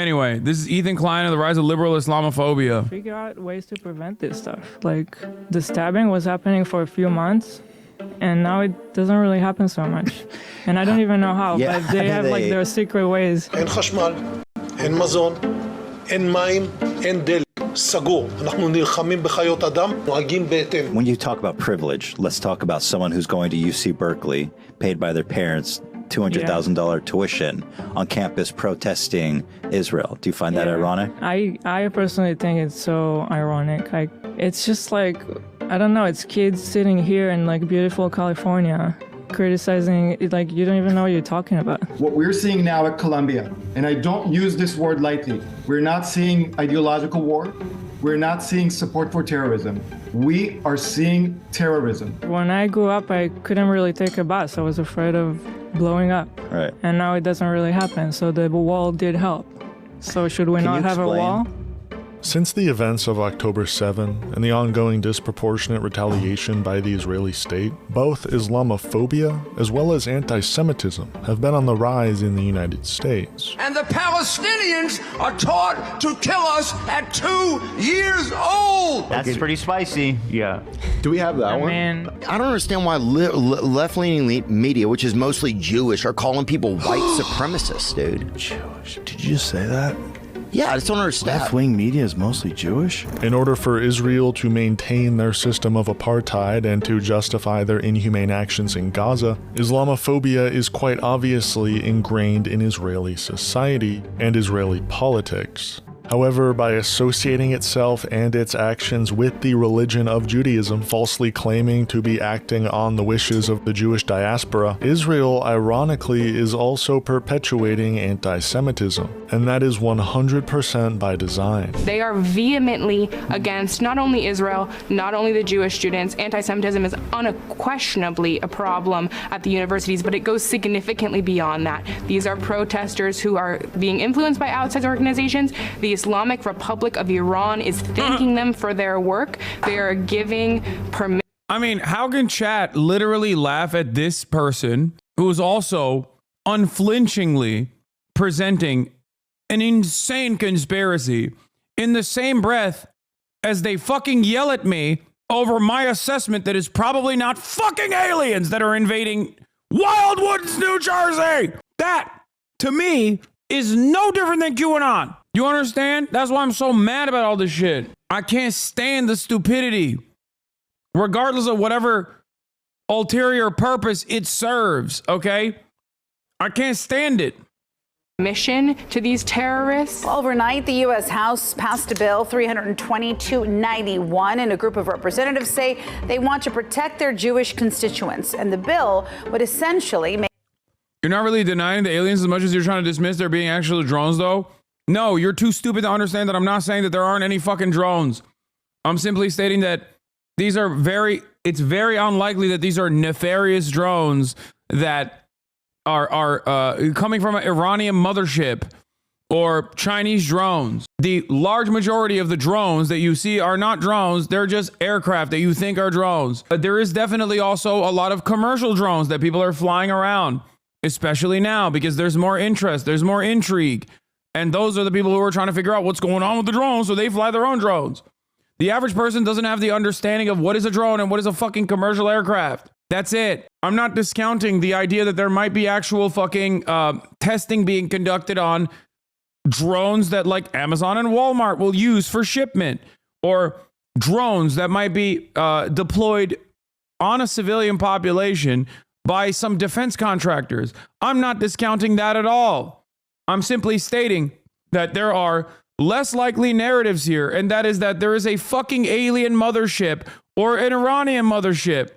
Anyway, this is Ethan Klein and the rise of liberal Islamophobia. Figure out ways to prevent this stuff. Like, the stabbing was happening for a few months, and now it doesn't really happen so much. And I don't even know how, but they have like their secret ways. אין חשמל, אין מזון, אין מים, אין דלק. סגור. אנחנו נלחמים בחיות אדם, נוהגים בהתאם. When you talk about privilege, let's talk about someone who's going to UC Berkeley, paid by their parents, $200,000 tuition on campus protesting Israel. Do you find that ironic? I personally think it's so ironic. Like, it's just like, I don't know, it's kids sitting here in like beautiful California criticizing, like, you don't even know what you're talking about. What we're seeing now at Columbia, and I don't use this word lightly, we're not seeing ideological war. We're not seeing support for terrorism. We are seeing terrorism. When I grew up, I couldn't really take a bus. I was afraid of blowing up. Right. And now it doesn't really happen. So the wall did help. So should we not have a wall? Since the events of October 7 and the ongoing disproportionate retaliation by the Israeli state, both Islamophobia as well as anti-Semitism have been on the rise in the United States. And the Palestinians are taught to kill us at 2 years old. That's pretty spicy. Yeah. Do we have that one? I don't understand why left-leaning media, which is mostly Jewish, are calling people white supremacists, dude. Jewish. Did you just say that? Yeah, I just don't understand. Left-wing media is mostly Jewish? In order for Israel to maintain their system of apartheid and to justify their inhumane actions in Gaza, Islamophobia is quite obviously ingrained in Israeli society and Israeli politics. However, by associating itself and its actions with the religion of Judaism, falsely claiming to be acting on the wishes of the Jewish diaspora, Israel, ironically, is also perpetuating anti-Semitism, and that is 100% by design. They are vehemently against not only Israel, not only the Jewish students. Anti-Semitism is unquestionably a problem at the universities, but it goes significantly beyond that. These are protesters who are being influenced by outside organizations. The Islamic Republic of Iran is thanking them for their work. They are giving permission. I mean, how can chat literally laugh at this person who is also unflinchingly presenting an insane conspiracy in the same breath as they fucking yell at me over my assessment that is probably not fucking aliens that are invading Wildwoods, New Jersey? That, to me, is no different than QAnon. You understand? That's why I'm so mad about all this shit. I can't stand the stupidity, regardless of whatever ulterior purpose it serves, okay? I can't stand it. Mission to these terrorists. Overnight, the U.S. House passed a bill 32291, and a group of representatives say they want to protect their Jewish constituents. And the bill would essentially make... You're not really denying the aliens as much as you're trying to dismiss there being actual drones, though? No, you're too stupid to understand that I'm not saying that there aren't any fucking drones. I'm simply stating that these are it's very unlikely that these are nefarious drones that are coming from an Iranian mothership or Chinese drones. The large majority of the drones that you see are not drones. They're just aircraft that you think are drones. But there is definitely also a lot of commercial drones that people are flying around, especially now because there's more interest, there's more intrigue. And those are the people who are trying to figure out what's going on with the drones, so they fly their own drones. The average person doesn't have the understanding of what is a drone and what is a fucking commercial aircraft. That's it. I'm not discounting the idea that there might be actual fucking testing being conducted on drones that like Amazon and Walmart will use for shipment, or drones that might be deployed on a civilian population by some defense contractors. I'm not discounting that at all. I'm simply stating that there are less likely narratives here, and that is that there is a fucking alien mothership or an Iranian mothership,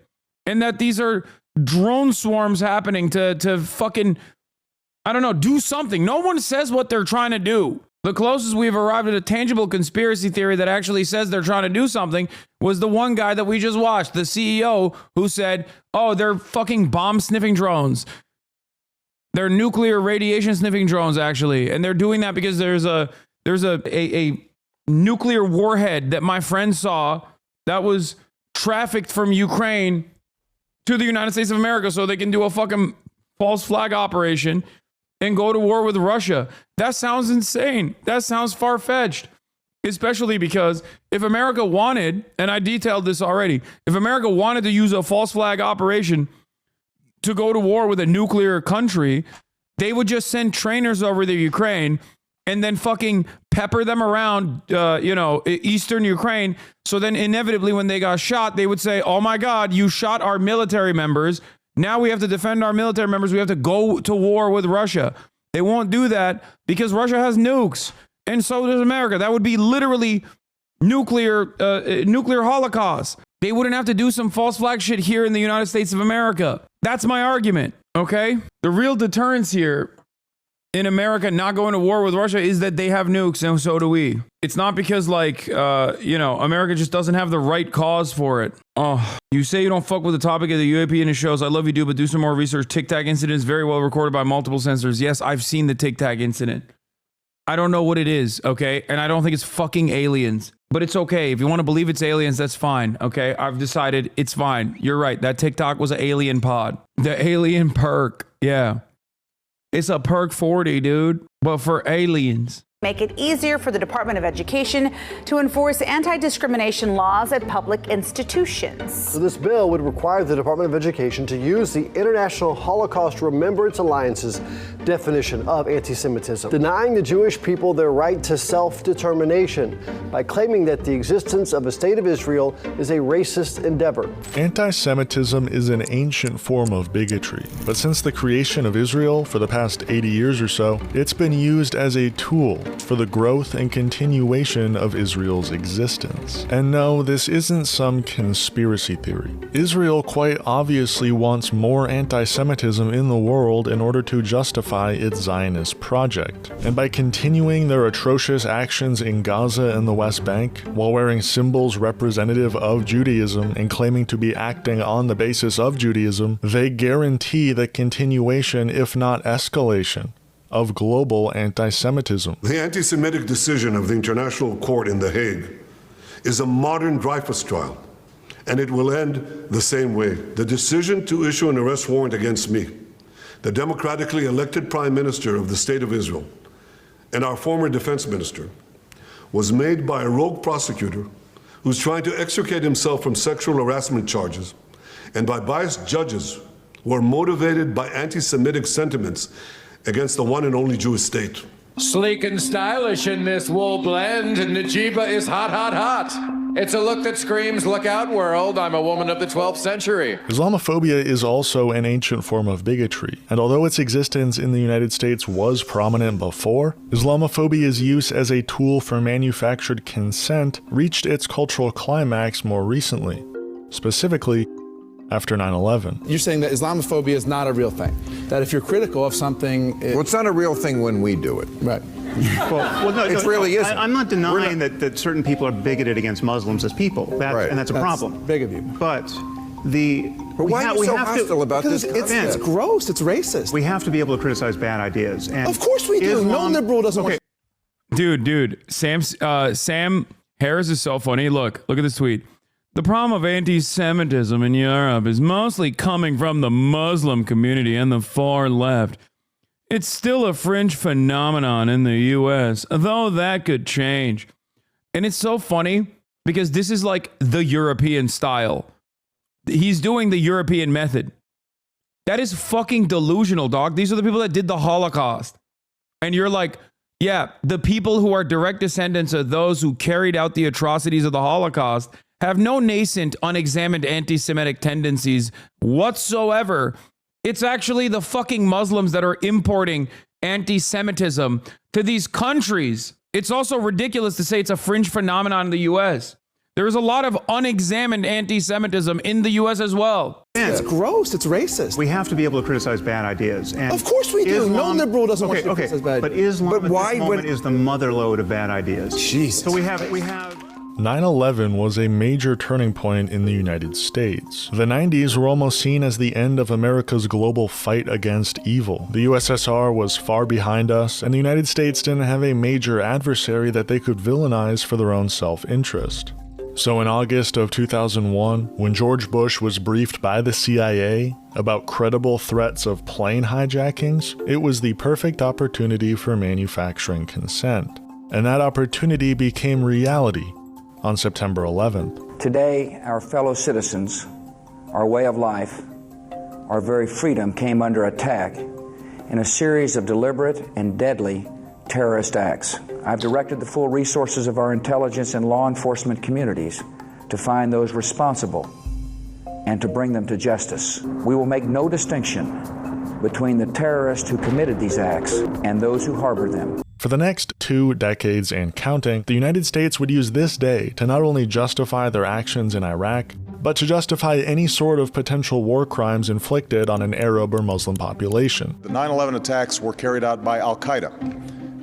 and that these are drone swarms happening to fucking, I don't know, do something. No one says what they're trying to do. The closest we've arrived at a tangible conspiracy theory that actually says they're trying to do something was the one guy that we just watched, the CEO, who said, oh, they're fucking bomb-sniffing drones. They're nuclear radiation sniffing drones, actually. And they're doing that because there's a nuclear warhead that my friend saw that was trafficked from Ukraine to the United States of America so they can do a fucking false flag operation and go to war with Russia. That sounds insane. That sounds far-fetched. Especially because if America wanted, and I detailed this already, if America wanted to use a false flag operation to go to war with a nuclear country, they would just send trainers over to Ukraine and then fucking pepper them around, eastern Ukraine. So then inevitably when they got shot, they would say, oh my God, you shot our military members. Now we have to defend our military members. We have to go to war with Russia. They won't do that because Russia has nukes. And so does America. That would be literally nuclear holocaust. They wouldn't have to do some false flag shit here in the United States of America. That's my argument, okay? The real deterrence here in America not going to war with Russia is that they have nukes, and so do we. It's not because, America just doesn't have the right cause for it. Oh, you say you don't fuck with the topic of the UAP and it shows. I love you, dude, but do some more research. Tic Tac incident is very well recorded by multiple sensors. Yes, I've seen the Tic Tac incident. I don't know what it is, okay? And I don't think it's fucking aliens. But it's okay. If you want to believe it's aliens, that's fine, okay? I've decided it's fine. You're right. That TikTok was an alien pod. The alien perk. Yeah. It's a perk 40, dude. But for aliens. Make it easier for the Department of Education to enforce anti-discrimination laws at public institutions. So this bill would require the Department of Education to use the International Holocaust Remembrance Alliance's definition of anti-Semitism, denying the Jewish people their right to self-determination by claiming that the existence of a state of Israel is a racist endeavor. Anti-Semitism is an ancient form of bigotry, but since the creation of Israel for the past 80 years or so, it's been used as a tool for the growth and continuation of Israel's existence. And no, this isn't some conspiracy theory. Israel quite obviously wants more anti-Semitism in the world in order to justify its Zionist project. And by continuing their atrocious actions in Gaza and the West Bank, while wearing symbols representative of Judaism and claiming to be acting on the basis of Judaism, they guarantee the continuation, if not escalation, of global anti-Semitism. The anti-Semitic decision of the International Court in The Hague is a modern Dreyfus trial, and it will end the same way. The decision to issue an arrest warrant against me, the democratically elected Prime Minister of the State of Israel, and our former Defense Minister, was made by a rogue prosecutor who's trying to extricate himself from sexual harassment charges, and by biased judges who are motivated by anti-Semitic sentiments against the one and only Jewish state. Sleek and stylish in this wool blend, Najiba is hot, hot, hot. It's a look that screams, look out world, I'm a woman of the 12th century. Islamophobia is also an ancient form of bigotry, and although its existence in the United States was prominent before, Islamophobia's use as a tool for manufactured consent reached its cultural climax more recently, specifically after 9/11. You're saying that Islamophobia is not a real thing, that if you're critical of something... Well, it's not a real thing when we do it. Right. Well, no, it really isn't. I'm not denying that certain people are bigoted against Muslims as people, Right. and that's a problem. Big of you. But why are you so hostile about this concept? It's gross, it's racist. We have to be able to criticize bad ideas. And of course we do. No liberal doesn't want... Dude, Sam Harris is so funny. Look at this tweet. The problem of anti-Semitism in Europe is mostly coming from the Muslim community and the far left. It's still a fringe phenomenon in the US, though that could change. And it's so funny because this is like the European style. He's doing the European method. That is fucking delusional, dog. These are the people that did the Holocaust. And you're like, yeah, the people who are direct descendants of those who carried out the atrocities of the Holocaust have no nascent, unexamined anti-Semitic tendencies whatsoever. It's actually the fucking Muslims that are importing anti-Semitism to these countries. It's also ridiculous to say it's a fringe phenomenon in the US. There's a lot of unexamined anti-Semitism in the US as well. It's gross, it's racist. We have to be able to criticize bad ideas. And of course we do. No liberal doesn't want to criticize bad ideas. But Islam at this moment is the motherlode of bad ideas. Jesus. So we have 9/11 was a major turning point in the United States. The 90s were almost seen as the end of America's global fight against evil. The USSR was far behind us, and the United States didn't have a major adversary that they could villainize for their own self-interest. So in August of 2001, when George Bush was briefed by the CIA about credible threats of plane hijackings, it was the perfect opportunity for manufacturing consent. And that opportunity became reality on September 11th. Today, our fellow citizens, our way of life, our very freedom came under attack in a series of deliberate and deadly terrorist acts. I've directed the full resources of our intelligence and law enforcement communities to find those responsible and to bring them to justice. We will make no distinction between the terrorists who committed these acts and those who harbored them. For the next 2 decades and counting, the United States would use this day to not only justify their actions in Iraq, but to justify any sort of potential war crimes inflicted on an Arab or Muslim population. The 9/11 attacks were carried out by Al-Qaeda,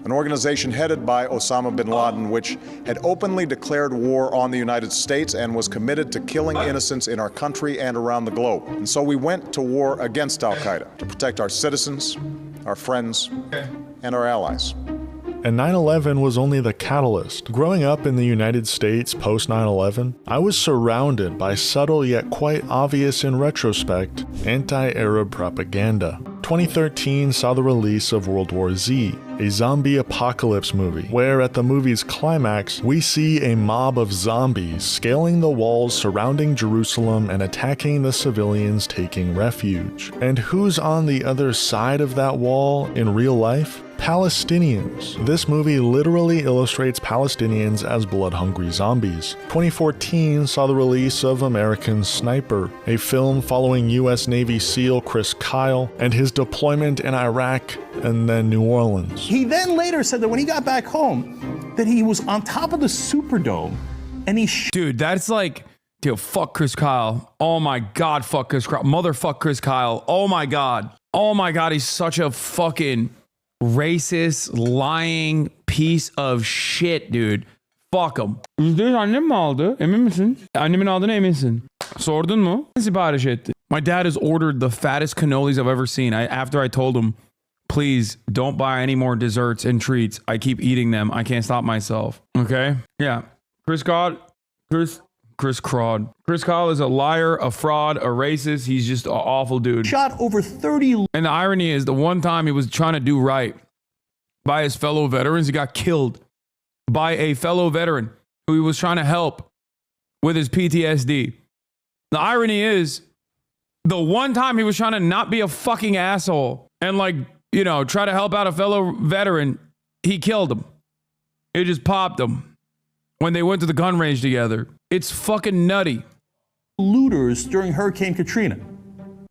an organization headed by Osama bin Laden, which had openly declared war on the United States and was committed to killing innocents in our country and around the globe. And so we went to war against Al-Qaeda to protect our citizens, our friends, and our allies. And 9/11 was only the catalyst. Growing up in the United States post 9/11, I was surrounded by subtle yet quite obvious in retrospect anti-Arab propaganda. 2013 saw the release of World War Z, a zombie apocalypse movie, where at the movie's climax, we see a mob of zombies scaling the walls surrounding Jerusalem and attacking the civilians taking refuge. And who's on the other side of that wall in real life? Palestinians. This movie literally illustrates Palestinians as blood-hungry zombies. 2014 saw the release of American Sniper, a film following U.S. Navy SEAL Chris Kyle and his deployment in Iraq and then New Orleans. He then later said that when he got back home, that he was on top of the Superdome and he Dude, that's like, dude, fuck Chris Kyle. Oh my God, fuck Chris Kyle. Motherfuck Chris Kyle. Oh my God. Oh my God, he's such a fucking racist, lying piece of shit, dude. Fuck him. Annem mi aldı? Emin misin? Annemin aldığına eminsin. Sordun mu? Sipariş etti. My dad has ordered the fattest cannolis I've ever seen. After I told him, please don't buy any more desserts and treats. I keep eating them. I can't stop myself. Okay? Yeah. Chris Kyle is a liar, a fraud, a racist. He's just an awful dude. Shot over 30. And the irony is, the one time he was trying to do right by his fellow veterans, he got killed by a fellow veteran who he was trying to help with his PTSD. The irony is, the one time he was trying to not be a fucking asshole and, like, you know, try to help out a fellow veteran, he killed him. It just popped him when they went to the gun range together. It's fucking nutty. Looters during Hurricane Katrina.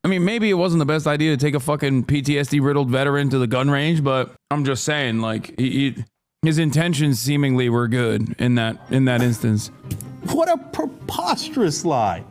I mean, maybe it wasn't the best idea to take a fucking PTSD-riddled veteran to the gun range, but I'm just saying, like, his intentions seemingly were good in that instance. What a preposterous lie.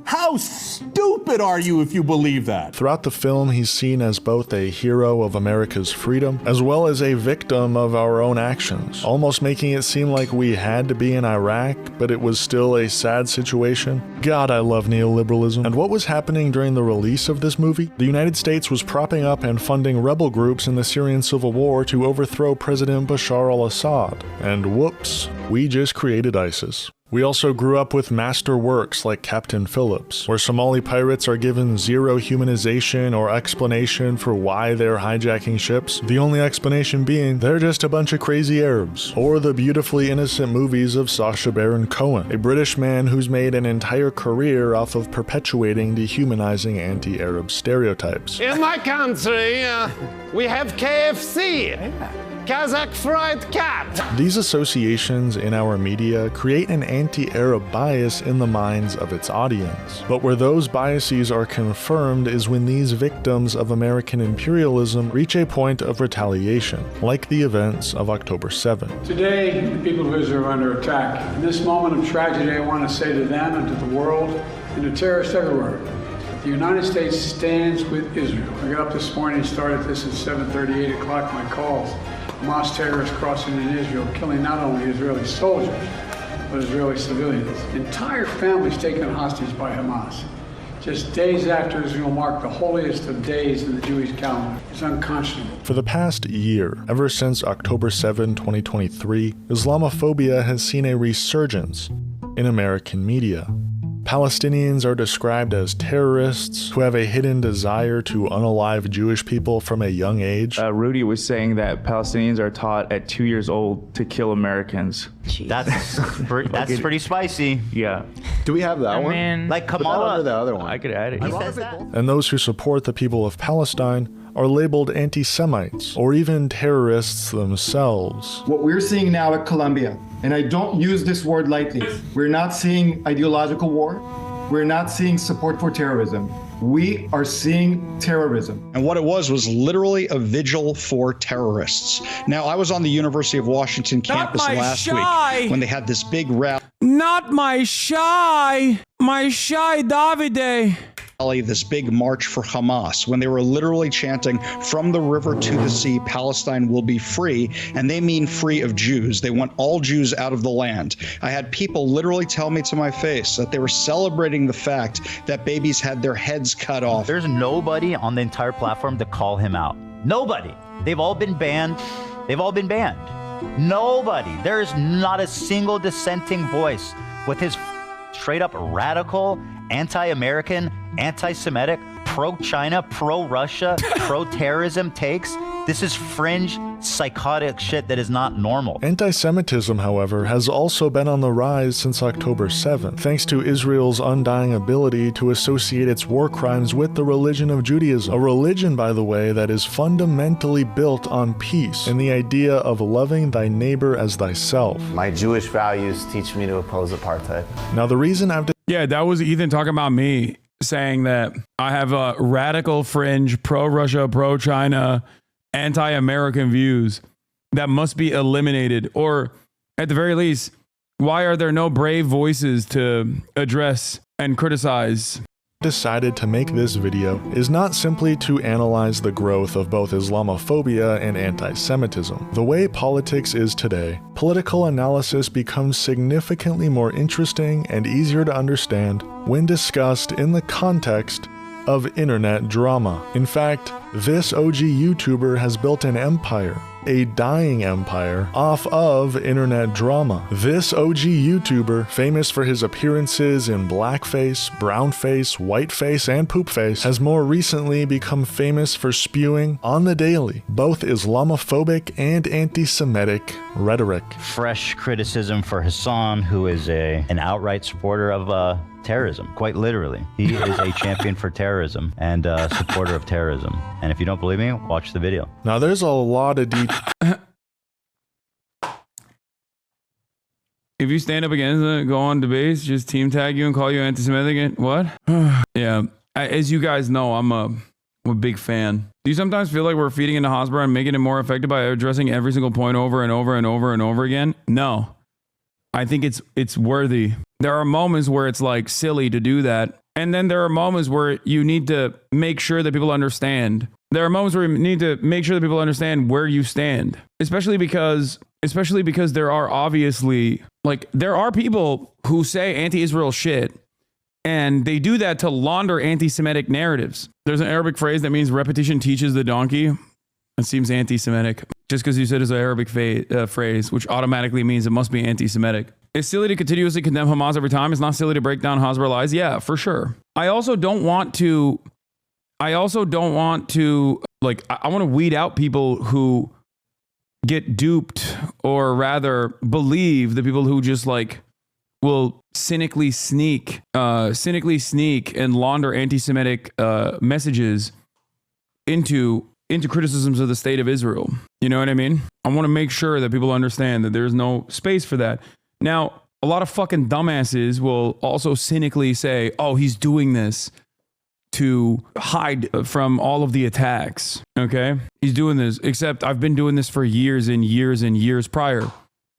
How stupid are you if you believe that? Throughout the film, he's seen as both a hero of America's freedom, as well as a victim of our own actions, almost making it seem like we had to be in Iraq, but it was still a sad situation. God, I love neoliberalism. And what was happening during the release of this movie? The United States was propping up and funding rebel groups in the Syrian civil war to overthrow President Bashar al-Assad. And whoops, we just created ISIS. We also grew up with master works like Captain Phillips, where Somali pirates are given zero humanization or explanation for why they're hijacking ships, the only explanation being they're just a bunch of crazy Arabs. Or the beautifully innocent movies of Sacha Baron Cohen, a British man who's made an entire career off of perpetuating dehumanizing anti-Arab stereotypes. In my country, we have KFC. Kazakh fried cat. These associations in our media create an anti-Arab bias in the minds of its audience. But where those biases are confirmed is when these victims of American imperialism reach a point of retaliation, like the events of October 7th. Today, the people of Israel are under attack. In this moment of tragedy, I want to say to them and to the world and to terrorists everywhere, the United States stands with Israel. I got up this morning and started this at 7:30, 8 o'clock, my calls. Hamas terrorists crossing in Israel, killing not only Israeli soldiers, but Israeli civilians. Entire families taken hostage by Hamas. Just days after Israel marked the holiest of days in the Jewish calendar. It's unconscionable. For the past year, ever since October 7, 2023, Islamophobia has seen a resurgence. in American media. Palestinians are described as terrorists who have a hidden desire to unalive Jewish people from a young age. Rudy was saying that Palestinians are taught at 2 years old to kill Americans. That's pretty spicy. Yeah. Do we have that one? Like Put that Kamala. under the other one. I could add it. He says that. And those who support the people of Palestine are labeled anti-Semites or even terrorists themselves. What we're seeing now at Colombia, and I don't use this word lightly, we're not seeing ideological war. We're not seeing support for terrorism. We are seeing terrorism. And what it was literally a vigil for terrorists. Now, I was on the University of Washington campus last week when they had this big rally. Not my shy Davide. This big march for Hamas, when they were literally chanting, from the river to the sea, Palestine will be free. And they mean free of Jews. They want all Jews out of the land. I had people literally tell me to my face that they were celebrating the fact that babies had their heads cut off. There's nobody on the entire platform to call him out. Nobody. They've all been banned. Nobody. There is not a single dissenting voice with his straight up radical, anti-American, anti-Semitic, pro-China, pro-Russia, pro-terrorism takes. This is fringe, psychotic shit that is not normal. Anti-Semitism, however, has also been on the rise since October 7th, thanks to Israel's undying ability to associate its war crimes with the religion of Judaism. A religion, by the way, that is fundamentally built on peace and the idea of loving thy neighbor as thyself. My Jewish values teach me to oppose apartheid. Now, the reason I've... Yeah, that was Ethan talking about me, saying that I have a radical fringe, pro-Russia, pro-China, anti-American views that must be eliminated, or at the very least, why are there no brave voices to address and criticize? Decided to make this video is not simply to analyze the growth of both Islamophobia and anti-Semitism. The way politics is today, political analysis becomes significantly more interesting and easier to understand when discussed in the context of internet drama. In fact, this OG YouTuber has built an empire, a dying empire, off of internet drama. This OG YouTuber, famous for his appearances in blackface, brownface, whiteface, and poopface, has more recently become famous for spewing, on the daily, both Islamophobic and anti-Semitic rhetoric. Fresh criticism for HASAN, who is an outright supporter of terrorism, quite literally. He is a champion for terrorism and a supporter of terrorism. And if you don't believe me, watch the video. Now, there's a lot of If you stand up against it, go on debates, just team tag you and call you anti-Semitic. What? Yeah. As you guys know, I'm a big fan. Do you sometimes feel like we're feeding into Hasbro and making it more effective by addressing every single point over and over and over and over again? No. I think it's worthy. There are moments where it's like silly to do that. And then there are moments where you need to make sure that people understand. There are moments where you need to make sure that people understand where you stand. Especially because there are obviously, like, there are people who say anti-Israel shit, and they do that to launder anti-Semitic narratives. There's an Arabic phrase that means repetition teaches the donkey. It seems anti-Semitic. Just because you said it's an Arabic phrase, which automatically means it must be anti-Semitic. It's silly to continuously condemn Hamas every time. It's not silly to break down Hasbro lies. Yeah, for sure. I also don't want to, like, I want to weed out people who get duped, or rather believe the people who just like will cynically sneak and launder anti-Semitic messages into criticisms of the state of Israel. You know what I mean? I want to make sure that people understand that there's no space for that. Now, a lot of fucking dumbasses will also cynically say, oh, he's doing this to hide from all of the attacks. Okay? He's doing this, except I've been doing this for years and years and years prior,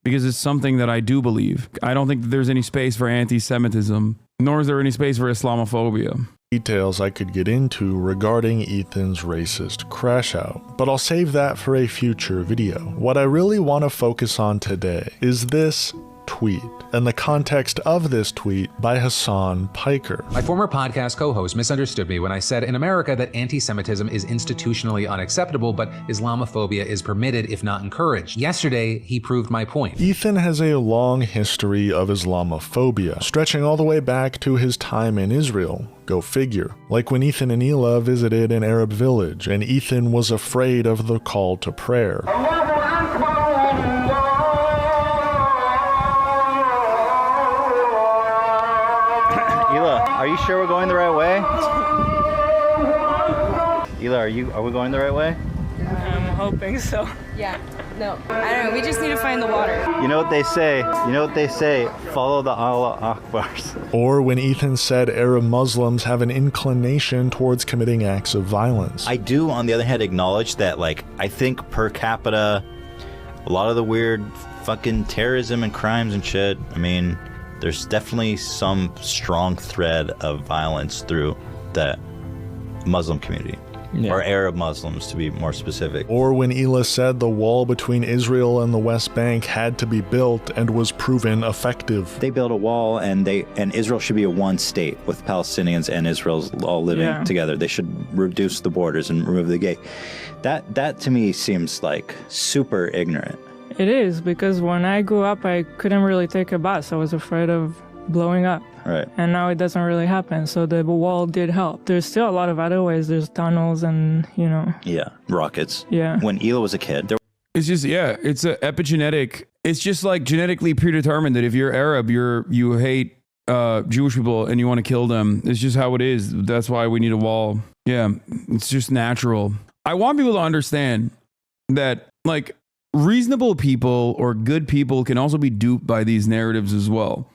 because it's something that I do believe. I don't think that there's any space for anti-Semitism, nor is there any space for Islamophobia. Details I could get into regarding Ethan's racist crash out, but I'll save that for a future video. What I really want to focus on today is this tweet, and the context of this tweet by Hassan Piker. My former podcast co-host misunderstood me when I said in America that anti-Semitism is institutionally unacceptable, but Islamophobia is permitted if not encouraged. Yesterday, he proved my point. Ethan has a long history of Islamophobia, stretching all the way back to his time in Israel. Go figure. Like when Ethan and Hila visited an Arab village, and Ethan was afraid of the call to prayer. Are you sure we're going the right way? Hila, are we going the right way? I'm hoping so. Yeah. No. I don't know. We just need to find the water. You know what they say? Follow the Allah Akbars. Or when Ethan said Arab Muslims have an inclination towards committing acts of violence. I do, on the other hand, acknowledge that, like, I think per capita, a lot of the weird fucking terrorism and crimes and shit, I mean, there's definitely some strong thread of violence through the Muslim community. Yeah. Or Arab Muslims, to be more specific. Or when Hila said the wall between Israel and the West Bank had to be built and was proven effective. They built a wall, and Israel should be a one state with Palestinians and Israel all living together. They should reduce the borders and remove the gate. That to me seems like super ignorant. It is, because when I grew up, I couldn't really take a bus. I was afraid of blowing up. Right. And now it doesn't really happen. So the wall did help. There's still a lot of other ways. There's tunnels and, Yeah, rockets. Yeah. When Hila was a kid, it's just, it's a epigenetic. It's just like genetically predetermined that if you're Arab, you hate Jewish people and you want to kill them. It's just how it is. That's why we need a wall. Yeah, it's just natural. I want people to understand that, like, reasonable people or good people can also be duped by these narratives as well.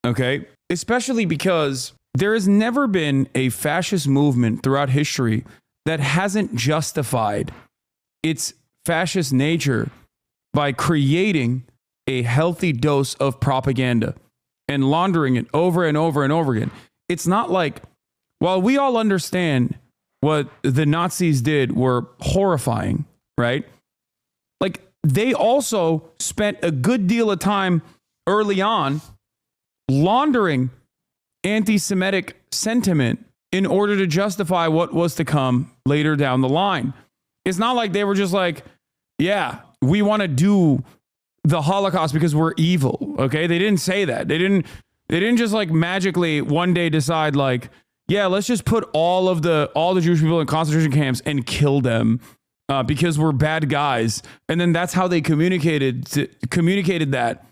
Okay? Especially because there has never been a fascist movement throughout history that hasn't justified its fascist nature by creating a healthy dose of propaganda and laundering it over and over and over again. It's not like, while we all understand what the Nazis did were horrifying, right? Like, they also spent a good deal of time early on laundering anti-Semitic sentiment in order to justify what was to come later down the line. It's not like they were just like, yeah, we want to do the Holocaust because we're evil. Okay. They didn't say that. They didn't just like magically one day decide like, yeah, let's just put all the Jewish people in concentration camps and kill them because we're bad guys. And then that's how they communicated that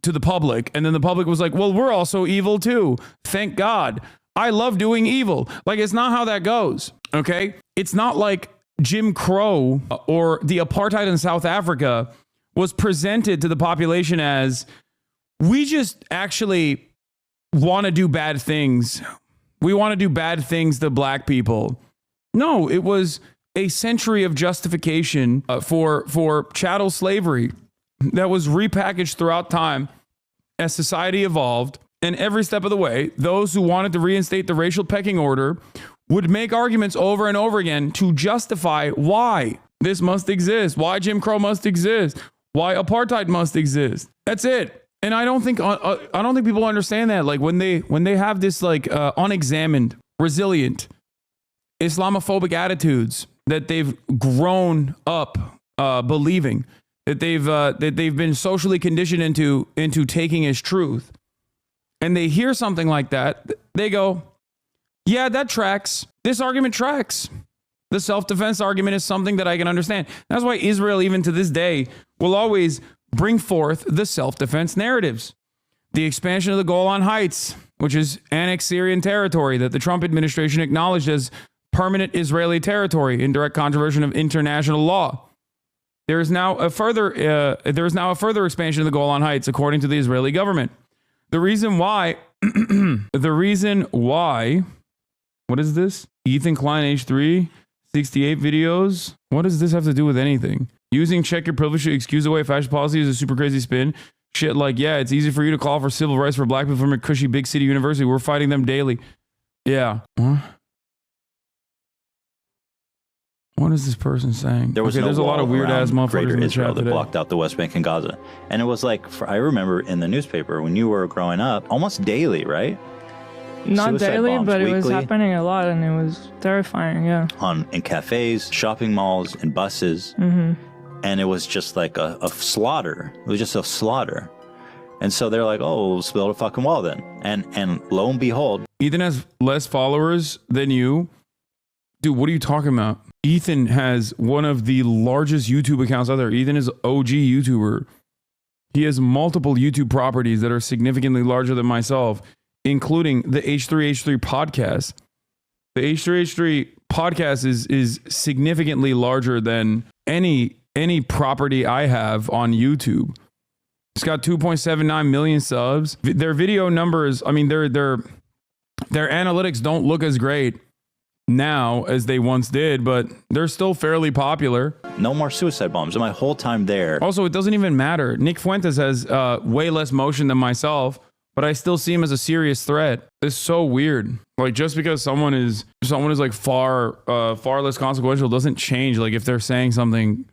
to the public. And then the public was like, well, we're also evil too. Thank God. I love doing evil. Like, it's not how that goes. Okay. It's not like Jim Crow or the apartheid in South Africa was presented to the population as, we just actually want to do bad things. We want to do bad things to black people. No, it was a century of justification for chattel slavery that was repackaged throughout time as society evolved. And every step of the way, those who wanted to reinstate the racial pecking order would make arguments over and over again to justify why this must exist, why Jim Crow must exist, why apartheid must exist. That's it. And I don't think people understand that. Like, when they have this like unexamined, resilient, Islamophobic attitudes that they've grown up believing, that they've been socially conditioned into taking as truth, and they hear something like that, they go, yeah, that tracks. This argument tracks. The self-defense argument is something that I can understand. That's why Israel, even to this day, will always bring forth the self-defense narratives. The expansion of the Golan Heights, which is annexed Syrian territory that the Trump administration acknowledged as permanent Israeli territory in direct contravention of international law. There is now a further expansion of the Golan Heights, according to the Israeli government. The reason why, what is this? Ethan Klein, H3, 68 videos. What does this have to do with anything? Using check your privilege to excuse away fascist policy is a super crazy spin. Shit like, yeah, it's easy for you to call for civil rights for black people from a cushy big city university. We're fighting them daily. Yeah. What is this person saying? There was no there's a lot of weird ass motherfuckers Greater in the Israel chat that today. blocked out the West Bank and Gaza. And it was like, I remember in the newspaper when you were growing up, almost daily, right? Not Suicide daily, bombs but it was weekly. happening a lot, and it was terrifying. Yeah. In cafes, shopping malls, and buses. Mm-hmm. And it was just like a slaughter. It was just a slaughter. And so they're like, oh, we'll build a fucking wall then. And lo and behold. Ethan has less followers than you. Dude, what are you talking about? Ethan has one of the largest YouTube accounts out there. Ethan is OG YouTuber. He has multiple YouTube properties that are significantly larger than myself, including the H3H3 podcast. The H3H3 podcast is significantly larger than any property I have on YouTube. It's got 2.79 million subs. Their video numbers, I mean, their analytics don't look as great now as they once did, but they're still fairly popular. No more suicide bombs. And my whole time there. Also, it doesn't even matter. Nick Fuentes has way less motion than myself, but I still see him as a serious threat. It's so weird. Like, just because someone is like far less consequential doesn't change. Like, if they're saying something,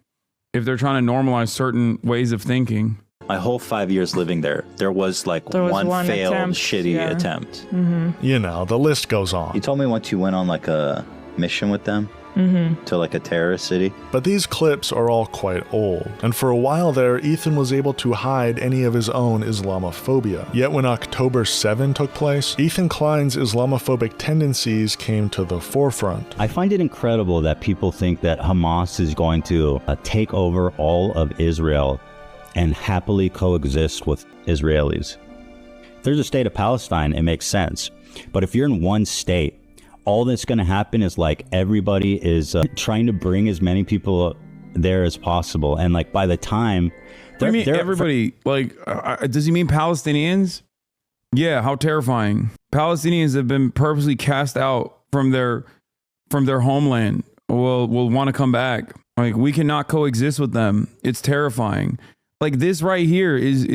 if they're trying to normalize certain ways of thinking. My whole 5 years living there was one failed attempt, shitty attempt. Mm-hmm. You know, the list goes on. You told me once you went on like a mission with them to like a terrorist city. But these clips are all quite old, and for a while there, Ethan was able to hide any of his own Islamophobia. Yet when October 7 took place, Ethan Klein's Islamophobic tendencies came to the forefront. I find it incredible that people think that Hamas is going to take over all of Israel and happily coexist with Israelis. If there's a state of Palestine, it makes sense. But if you're in one state, all that's going to happen is like everybody is trying to bring as many people there as possible. And like by the time... What do you mean everybody? Does he mean Palestinians? Yeah, how terrifying. Palestinians have been purposely cast out from their homeland. Will want to come back. Like, we cannot coexist with them. It's terrifying. Like, this right here is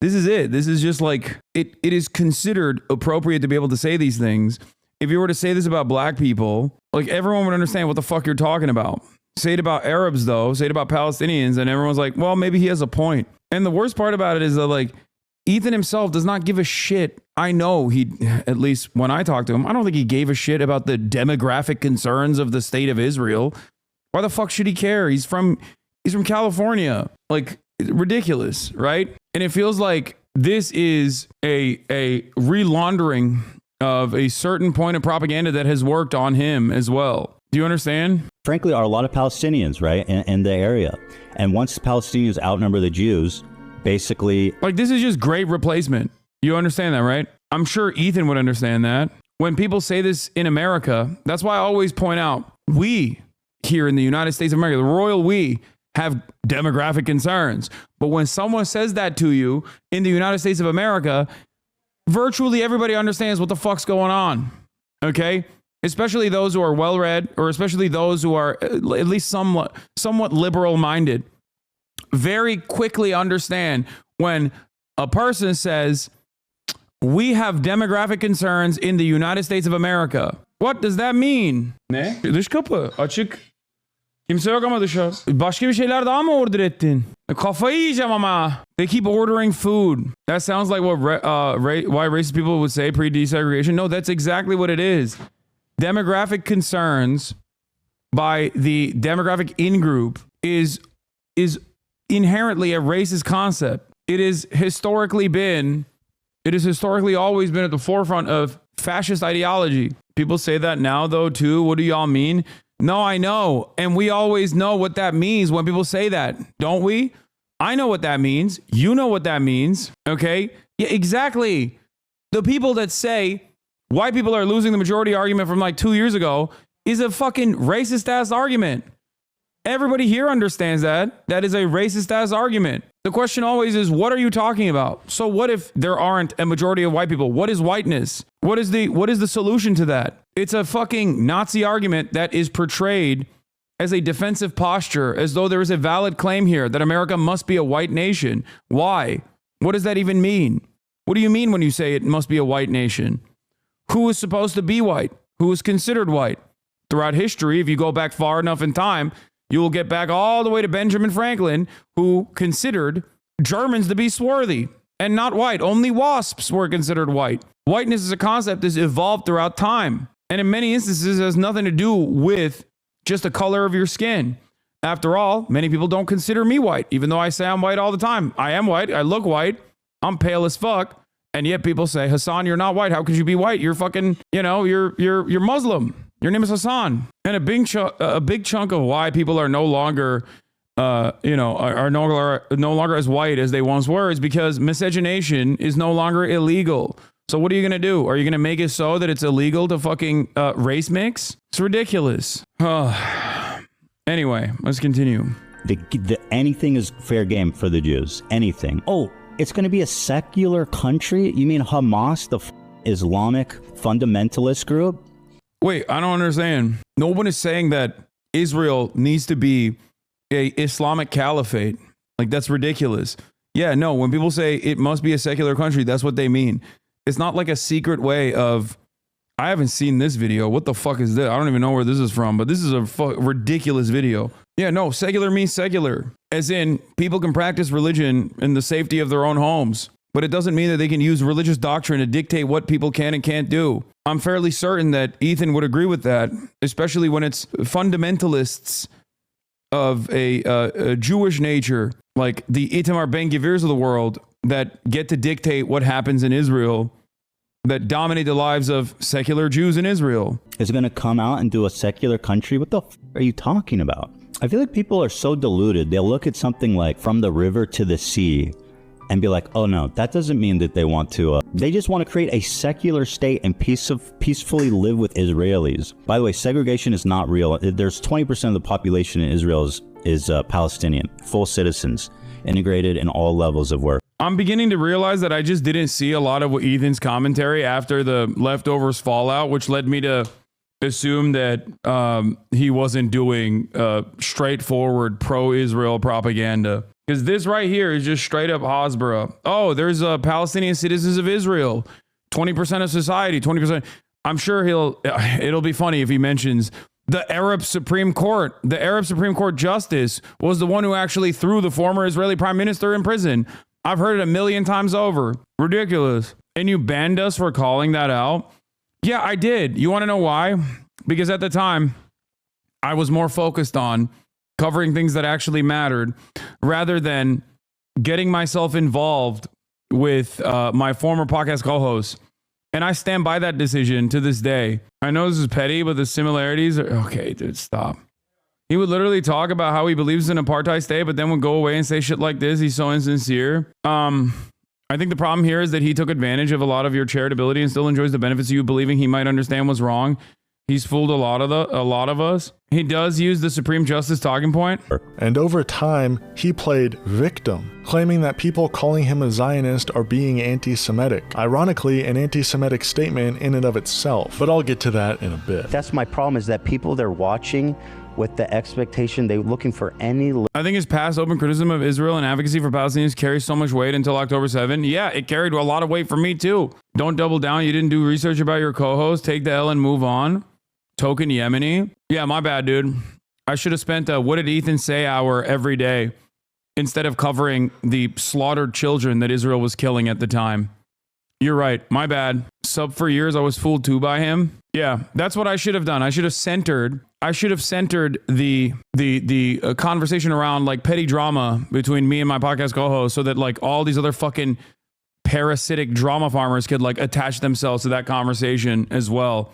this is it. This is just like, it is considered appropriate to be able to say these things. If you were to say this about black people, like, everyone would understand what the fuck you're talking about. Say it about Arabs, though. Say it about Palestinians, and everyone's like, well, maybe he has a point. And the worst part about it is that, like, Ethan himself does not give a shit. I know he, at least when I talked to him, I don't think he gave a shit about the demographic concerns of the state of Israel. Why the fuck should he care? He's from California. Like, ridiculous, right? And it feels like this is a relaundering of a certain point of propaganda that has worked on him as well. Do you understand? Frankly, are a lot of Palestinians, right, in the area. And once the Palestinians outnumber the Jews, basically... Like, this is just great replacement. You understand that, right? I'm sure Ethan would understand that. When people say this in America, that's why I always point out, we here in the United States of America, the royal we, have demographic concerns. But when someone says that to you in the United States of America, virtually everybody understands what the fuck's going on. Okay? Especially those who are well-read, or especially those who are at least somewhat liberal-minded, very quickly understand when a person says, we have demographic concerns in the United States of America. What does that mean? Ne? Dış kapı açık. Kimse yok ama dışarı. Başka bir şeyler daha mı order ettin? Kafayı yiyeceğim ama. They keep ordering food. That sounds like what why racist people would say pre-desegregation. No, that's exactly what it is. Demographic concerns by the demographic in-group is inherently a racist concept. It has historically always been at the forefront of fascist ideology. People say that now, though, too. What do y'all mean? No, I know. And we always know what that means when people say that, don't we? I know what that means. You know what that means. Okay? Yeah, exactly. The people that say white people are losing the majority argument from like 2 years ago is a fucking racist ass argument. Everybody here understands that. That is a racist ass argument. The question always is, what are you talking about? So what if there aren't a majority of white people? What is whiteness? What is the solution to that? It's a fucking Nazi argument that is portrayed as a defensive posture, as though there is a valid claim here that America must be a white nation. Why? What does that even mean? What do you mean when you say it must be a white nation? Who is supposed to be white? Who is considered white? throughout history. If you go back far enough in time, you will get back all the way to Benjamin Franklin, who considered Germans to be swarthy and not white. Only wasps were considered white. Whiteness as a concept has evolved throughout time, and in many instances has nothing to do with just the color of your skin. After all, many people don't consider me white, even though I say I'm white all the time. I am white. I look white. I'm pale as fuck. And yet people say, Hasan, you're not white. How could you be white? You're fucking, you're Muslim. Your name is Hasan. And a big chunk of why people are no longer, are no longer as white as they once were is because miscegenation is no longer illegal. So what are you going to do? Are you going to make it so that it's illegal to fucking race mix? It's ridiculous. Anyway, let's continue. Anything is fair game for the Jews. Anything. Oh, it's going to be a secular country? You mean Hamas, the Islamic fundamentalist group? Wait, I don't understand. No one is saying that Israel needs to be a Islamic caliphate. Like, that's ridiculous. Yeah, no, when people say it must be a secular country, that's what they mean. It's not like a secret way of, I haven't seen this video. What the fuck is this? I don't even know where this is from, but this is a ridiculous video. Yeah, no, secular means secular. As in, people can practice religion in the safety of their own homes, but it doesn't mean that they can use religious doctrine to dictate what people can and can't do. I'm fairly certain that Ethan would agree with that, especially when it's fundamentalists of a Jewish nature, like the Itamar Ben-Gvirs of the world, that get to dictate what happens in Israel, that dominate the lives of secular Jews in Israel. Is it going to come out and do a secular country? What the f are you talking about? I feel like people are so deluded. They'll look at something like From the River to the Sea and be like, oh no, that doesn't mean that they want to. They just want to create a secular state and peacefully live with Israelis. By the way, segregation is not real. There's 20% of the population in Israel is Palestinian, full citizens, integrated in all levels of work. I'm beginning to realize that I just didn't see a lot of Ethan's commentary after the leftovers fallout, which led me to assume that he wasn't doing straightforward pro-Israel propaganda. Because this right here is just straight up Hasbara. Oh, there's Palestinian citizens of Israel. 20% of society, 20%. I'm sure it'll be funny if he mentions the Arab Supreme Court. The Arab Supreme Court justice was the one who actually threw the former Israeli prime minister in prison. I've heard it a million times over. Ridiculous. And you banned us for calling that out? Yeah, I did. You want to know why? Because at the time, I was more focused on covering things that actually mattered rather than getting myself involved with my former podcast co-host. And I stand by that decision to this day. I know this is petty, but the similarities are... Okay, dude, stop. He would literally talk about how he believes in apartheid state, but then would go away and say shit like this. He's so insincere. I think the problem here is that he took advantage of a lot of your charitability and still enjoys the benefits of you believing he might understand what's wrong. He's fooled a lot of us. He does use the Supreme Justice talking point. And over time, he played victim, claiming that people calling him a Zionist are being anti-Semitic. Ironically, an anti-Semitic statement in and of itself, but I'll get to that in a bit. That's my problem, is that people, they're watching with the expectation, they're looking for any... I think his past open criticism of Israel and advocacy for Palestinians carries so much weight until October 7. Yeah, it carried a lot of weight for me too. Don't double down. You didn't do research about your co-host. Take the L and move on. Token Yemeni. Yeah, my bad, dude. I should have spent a What Did Ethan Say hour every day instead of covering the slaughtered children that Israel was killing at the time. You're right. My bad. Sub for years, I was fooled too by him. Yeah, that's what I should have done. I should have centered the conversation around like petty drama between me and my podcast co-host so that like all these other fucking parasitic drama farmers could like attach themselves to that conversation as well.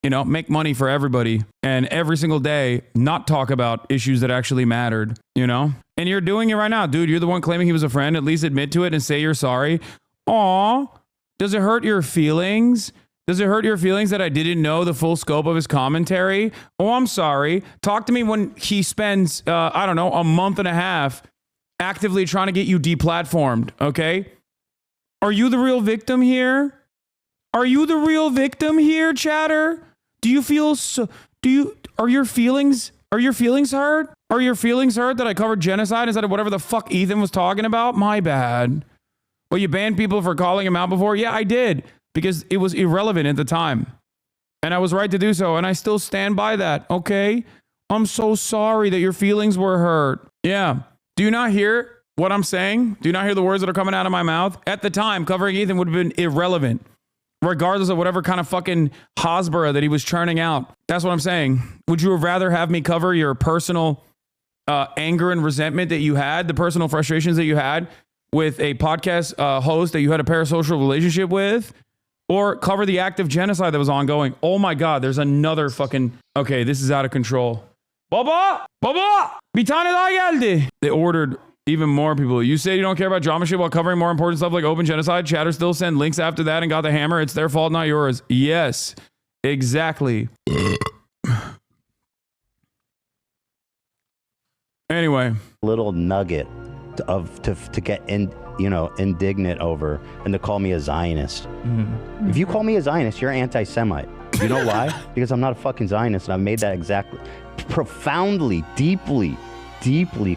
You know, make money for everybody and every single day not talk about issues that actually mattered, you know? And you're doing it right now, dude. You're the one claiming he was a friend. At least admit to it and say you're sorry. Aw, does it hurt your feelings? Does it hurt your feelings that I didn't know the full scope of his commentary? Oh, I'm sorry. Talk to me when he spends, I don't know, a month and a half actively trying to get you deplatformed, okay? Are you the real victim here? Are you the real victim here, chatter? Do you feel so, are your feelings hurt? Are your feelings hurt that I covered genocide instead of whatever the fuck Ethan was talking about? My bad. Well, you banned people for calling him out before? Yeah, I did. Because it was irrelevant at the time. And I was right to do so. And I still stand by that. Okay. I'm so sorry that your feelings were hurt. Yeah. Do you not hear what I'm saying? Do you not hear the words that are coming out of my mouth? At the time, covering Ethan would have been irrelevant, regardless of whatever kind of fucking Hasbara that he was churning out. That's what I'm saying. Would you rather have me cover your personal anger and resentment that you had, the personal frustrations that you had with a podcast host that you had a parasocial relationship with, or cover the act of genocide that was ongoing? Oh my God, there's another fucking... Okay, this is out of control. Baba! Baba! Bir tane daha geldi. They ordered even more people. You say you don't care about drama shit while covering more important stuff like open genocide. Chatter still send links after that and got the hammer. It's their fault, not yours. Yes, exactly. Anyway, little nugget of to get indignant over and to call me a Zionist. Mm-hmm. If you call me a Zionist, you're anti-Semite. You know why? Because I'm not a fucking Zionist, and I've made that exactly profoundly, deeply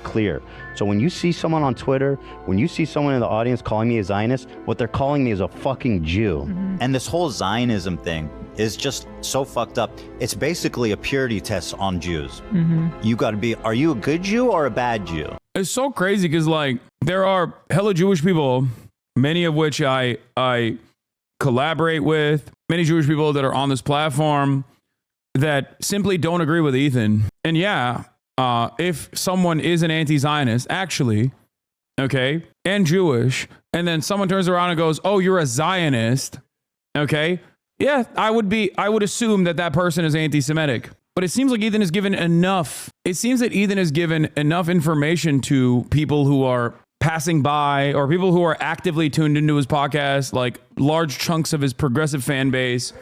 clear. So when you see someone on Twitter, when you see someone in the audience calling me a Zionist, what they're calling me is a fucking Jew. Mm-hmm. And this whole Zionism thing is just so fucked up. It's basically a purity test on Jews. Mm-hmm. You got to be, are you a good Jew or a bad Jew? It's so crazy because, like, there are hella Jewish people, many of which I collaborate with, many Jewish people that are on this platform that simply don't agree with Ethan. And yeah, if someone is an anti-Zionist, actually, okay, and Jewish, and then someone turns around and goes, oh, you're a Zionist, okay, yeah, I would assume that that person is anti-Semitic. But it seems like Ethan has given enough. It seems that Ethan has given enough information to people who are passing by or people who are actively tuned into his podcast, like large chunks of his progressive fan base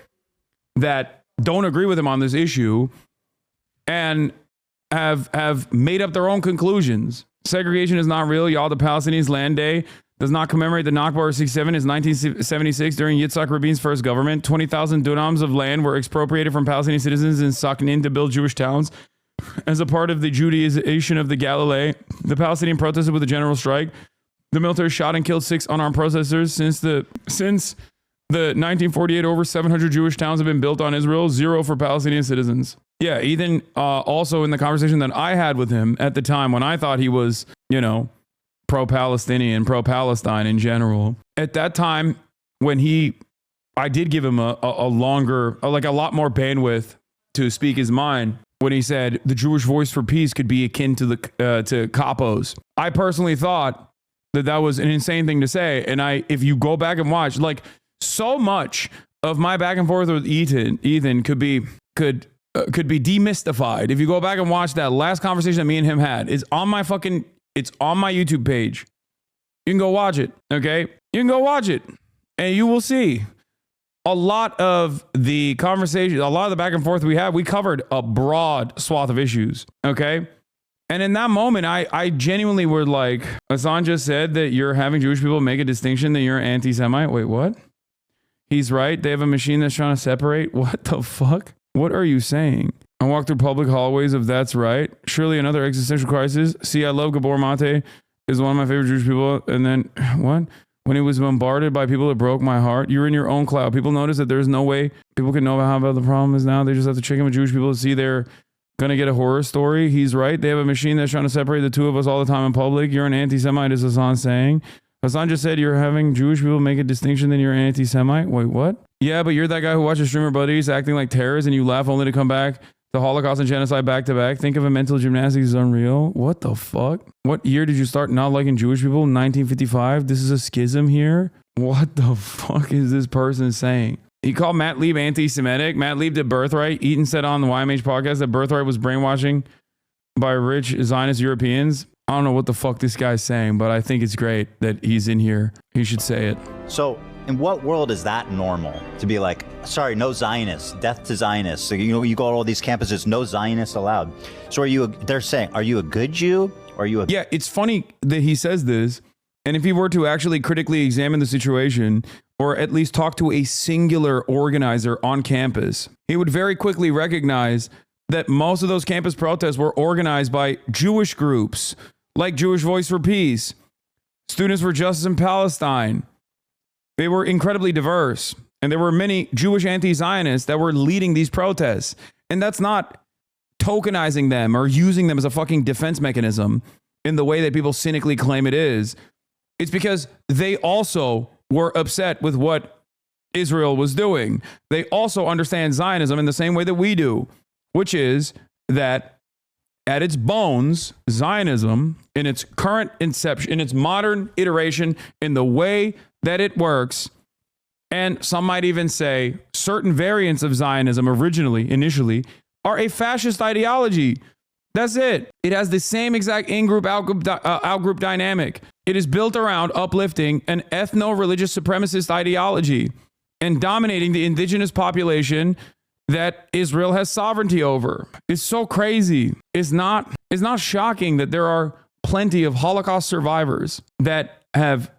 that don't agree with him on this issue and have made up their own conclusions. Segregation is not real. Y'all, the Palestinians' land day does not commemorate the Nakba or 67. It's 1976 during Yitzhak Rabin's first government. 20,000 dunams of land were expropriated from Palestinian citizens in Sakhanin to build Jewish towns. As a part of the Judaization of the Galilee, the Palestinian protested with a general strike. The military shot and killed 6 unarmed protesters. Since the 1948, over 700 Jewish towns have been built on Israel, 0 for Palestinian citizens. Yeah, Ethan, also in the conversation that I had with him at the time when I thought he was, pro-Palestinian, pro-Palestine in general. At that time, when I did give him a longer, a lot more bandwidth to speak his mind, when he said the Jewish voice for peace could be akin to to capos. I personally thought that was an insane thing to say. And if you go back and watch, like, so much of my back and forth with Ethan could be demystified. If you go back and watch that last conversation that me and him had, it's on my YouTube page. You can go watch it. Okay. You can go watch it and you will see a lot of the conversation, a lot of the back and forth we covered a broad swath of issues. Okay. And in that moment, I genuinely were like, Hasan just said that you're having Jewish people make a distinction that you're anti-Semite. Wait, what? He's right. They have a machine that's trying to separate. What the fuck? What are you saying? I walk through public hallways of that's right. Surely another existential crisis. See, I love Gabor Mate, is one of my favorite Jewish people. And then, what? When he was bombarded by people that broke my heart, you're in your own cloud. People notice that there's no way people can know how bad the problem is now. They just have to check in with Jewish people to see they're going to get a horror story. He's right. They have a machine that's trying to separate the two of us all the time in public. You're an anti-Semite, is Hasan saying. Hasan just said you're having Jewish people make a distinction that you're an anti-Semite. Wait, what? Yeah, but you're that guy who watches streamer buddies acting like terrorists and you laugh only to come back to Holocaust and genocide back to back. Think of a mental gymnastics is unreal. What the fuck? What year did you start not liking Jewish people? 1955? This is a schism here? What the fuck is this person saying? He called Matt Lieb anti-Semitic. Matt Lieb did Birthright. Eaton said on the YMH podcast that Birthright was brainwashing by rich Zionist Europeans. I don't know what the fuck this guy's saying, but I think it's great that he's in here. He should say it. So in what world is that normal to be like, sorry, no Zionists, death to Zionists? So, you go to all these campuses, no Zionists allowed. So they're saying, are you a good Jew? Or are you a... Yeah, it's funny that he says this. And if he were to actually critically examine the situation, or at least talk to a singular organizer on campus, he would very quickly recognize that most of those campus protests were organized by Jewish groups, like Jewish Voice for Peace, Students for Justice in Palestine. They were incredibly diverse. And there were many Jewish anti-Zionists that were leading these protests. And that's not tokenizing them or using them as a fucking defense mechanism in the way that people cynically claim it is. It's because they also were upset with what Israel was doing. They also understand Zionism in the same way that we do, which is that at its bones, Zionism, in its current inception, in its modern iteration, in the way that it works, and some might even say certain variants of Zionism initially, are a fascist ideology. That's it. It has the same exact in-group, out-group dynamic. It is built around uplifting an ethno-religious supremacist ideology and dominating the indigenous population that Israel has sovereignty over. It's so crazy. It's not shocking that there are plenty of Holocaust survivors that have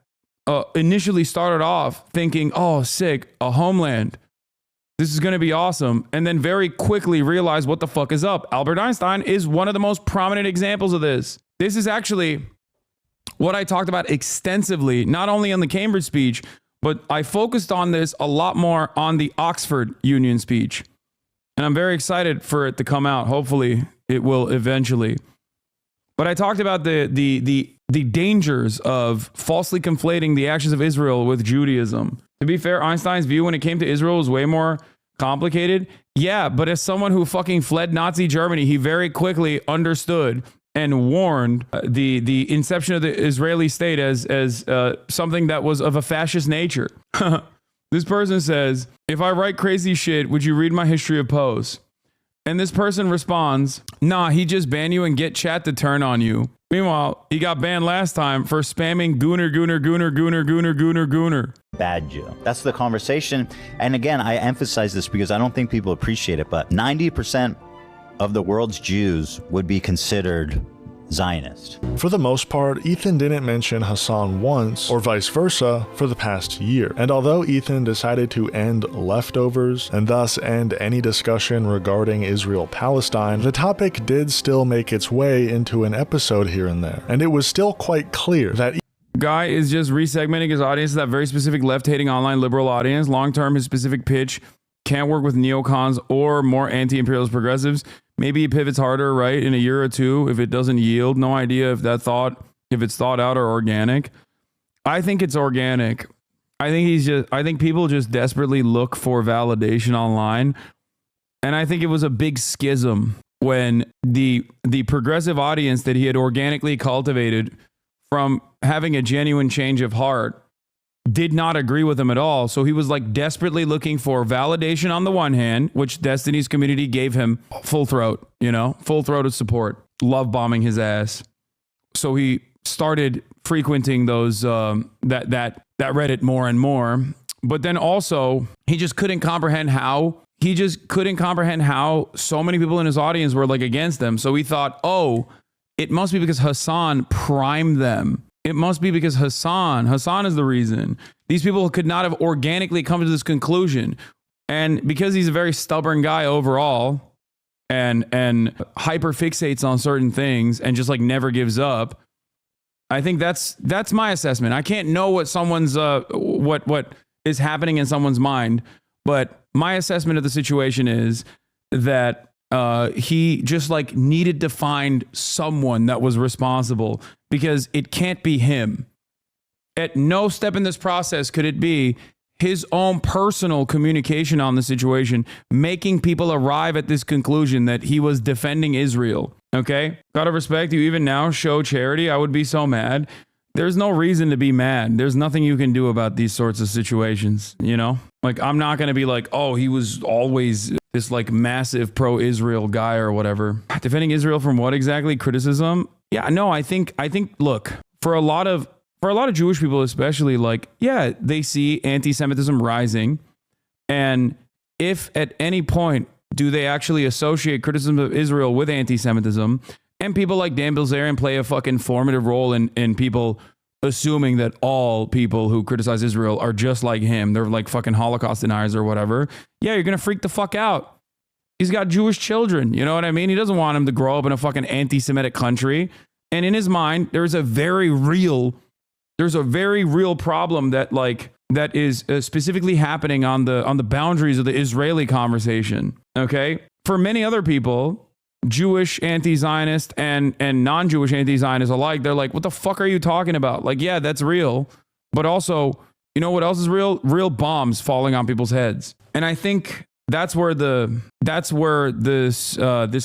initially started off thinking, oh, sick, a homeland. This is going to be awesome. And then very quickly realize what the fuck is up. Albert Einstein is one of the most prominent examples of this. This is actually what I talked about extensively, not only on the Cambridge speech, but I focused on this a lot more on the Oxford Union speech. And I'm very excited for it to come out. Hopefully it will eventually. But I talked about the dangers of falsely conflating the actions of Israel with Judaism. To be fair, Einstein's view when it came to Israel was way more complicated. Yeah, but as someone who fucking fled Nazi Germany, he very quickly understood and warned the inception of the Israeli state as something that was of a fascist nature. This person says, if I write crazy shit, would you read my history of posts? And this person responds, nah, he just banned you and get chat to turn on you. Meanwhile, he got banned last time for spamming gooner. Bad Jew. That's the conversation. And again, I emphasize this because I don't think people appreciate it, but 90% of the world's Jews would be considered Zionist. For the most part, Ethan didn't mention Hasan once, or vice versa, for the past year. And although Ethan decided to end leftovers, and thus end any discussion regarding Israel-Palestine, the topic did still make its way into an episode here and there. And it was still quite clear that Guy is just resegmenting his audience to that very specific left-hating online liberal audience. Long-term, his specific pitch can't work with neocons or more anti-imperialist progressives. Maybe he pivots harder, right, in a year or two if it doesn't yield. No idea if it's thought out or organic. I think it's organic. I think people just desperately look for validation online. And I think it was a big schism when the progressive audience that he had organically cultivated from having a genuine change of heart did not agree with him at all. So he was like desperately looking for validation on the one hand, which Destiny's community gave him full throated support, love bombing his ass. So he started frequenting those that Reddit more and more. But then also he just couldn't comprehend how so many people in his audience were like against them. So he thought, oh, it must be because Hasan primed them. It must be because Hasan is the reason. These people could not have organically come to this conclusion. And because he's a very stubborn guy overall and hyper fixates on certain things and just like never gives up, I think that's my assessment. I can't know what someone's what is happening in someone's mind, but my assessment of the situation is that he just like needed to find someone that was responsible because it can't be him. At no step in this process could it be his own personal communication on the situation, making people arrive at this conclusion that he was defending Israel. Okay? Gotta respect you even now show charity. I would be so mad. There's no reason to be mad. There's nothing you can do about these sorts of situations, you know? Like, I'm not going to be like, oh, he was always this like massive pro-Israel guy or whatever. Defending Israel from what exactly? Criticism? Yeah, no, I think look, for a lot of Jewish people especially, like, yeah, they see anti-Semitism rising. And if at any point do they actually associate criticism of Israel with anti-Semitism, and people like Dan Bilzerian play a fucking formative role in people assuming that all people who criticize Israel are just like him. They're like fucking Holocaust deniers or whatever. Yeah, you're going to freak the fuck out. He's got Jewish children. You know what I mean? He doesn't want them to grow up in a fucking anti-Semitic country. And in his mind, there's a very real problem that like that is specifically happening on the boundaries of the Israeli conversation. Okay, for many other people, Jewish anti-Zionist and non-Jewish anti-Zionist alike, they're like, what the fuck are you talking about? Like, yeah, that's real, but also, you know what else is real? Real bombs falling on people's heads. And I think that's where this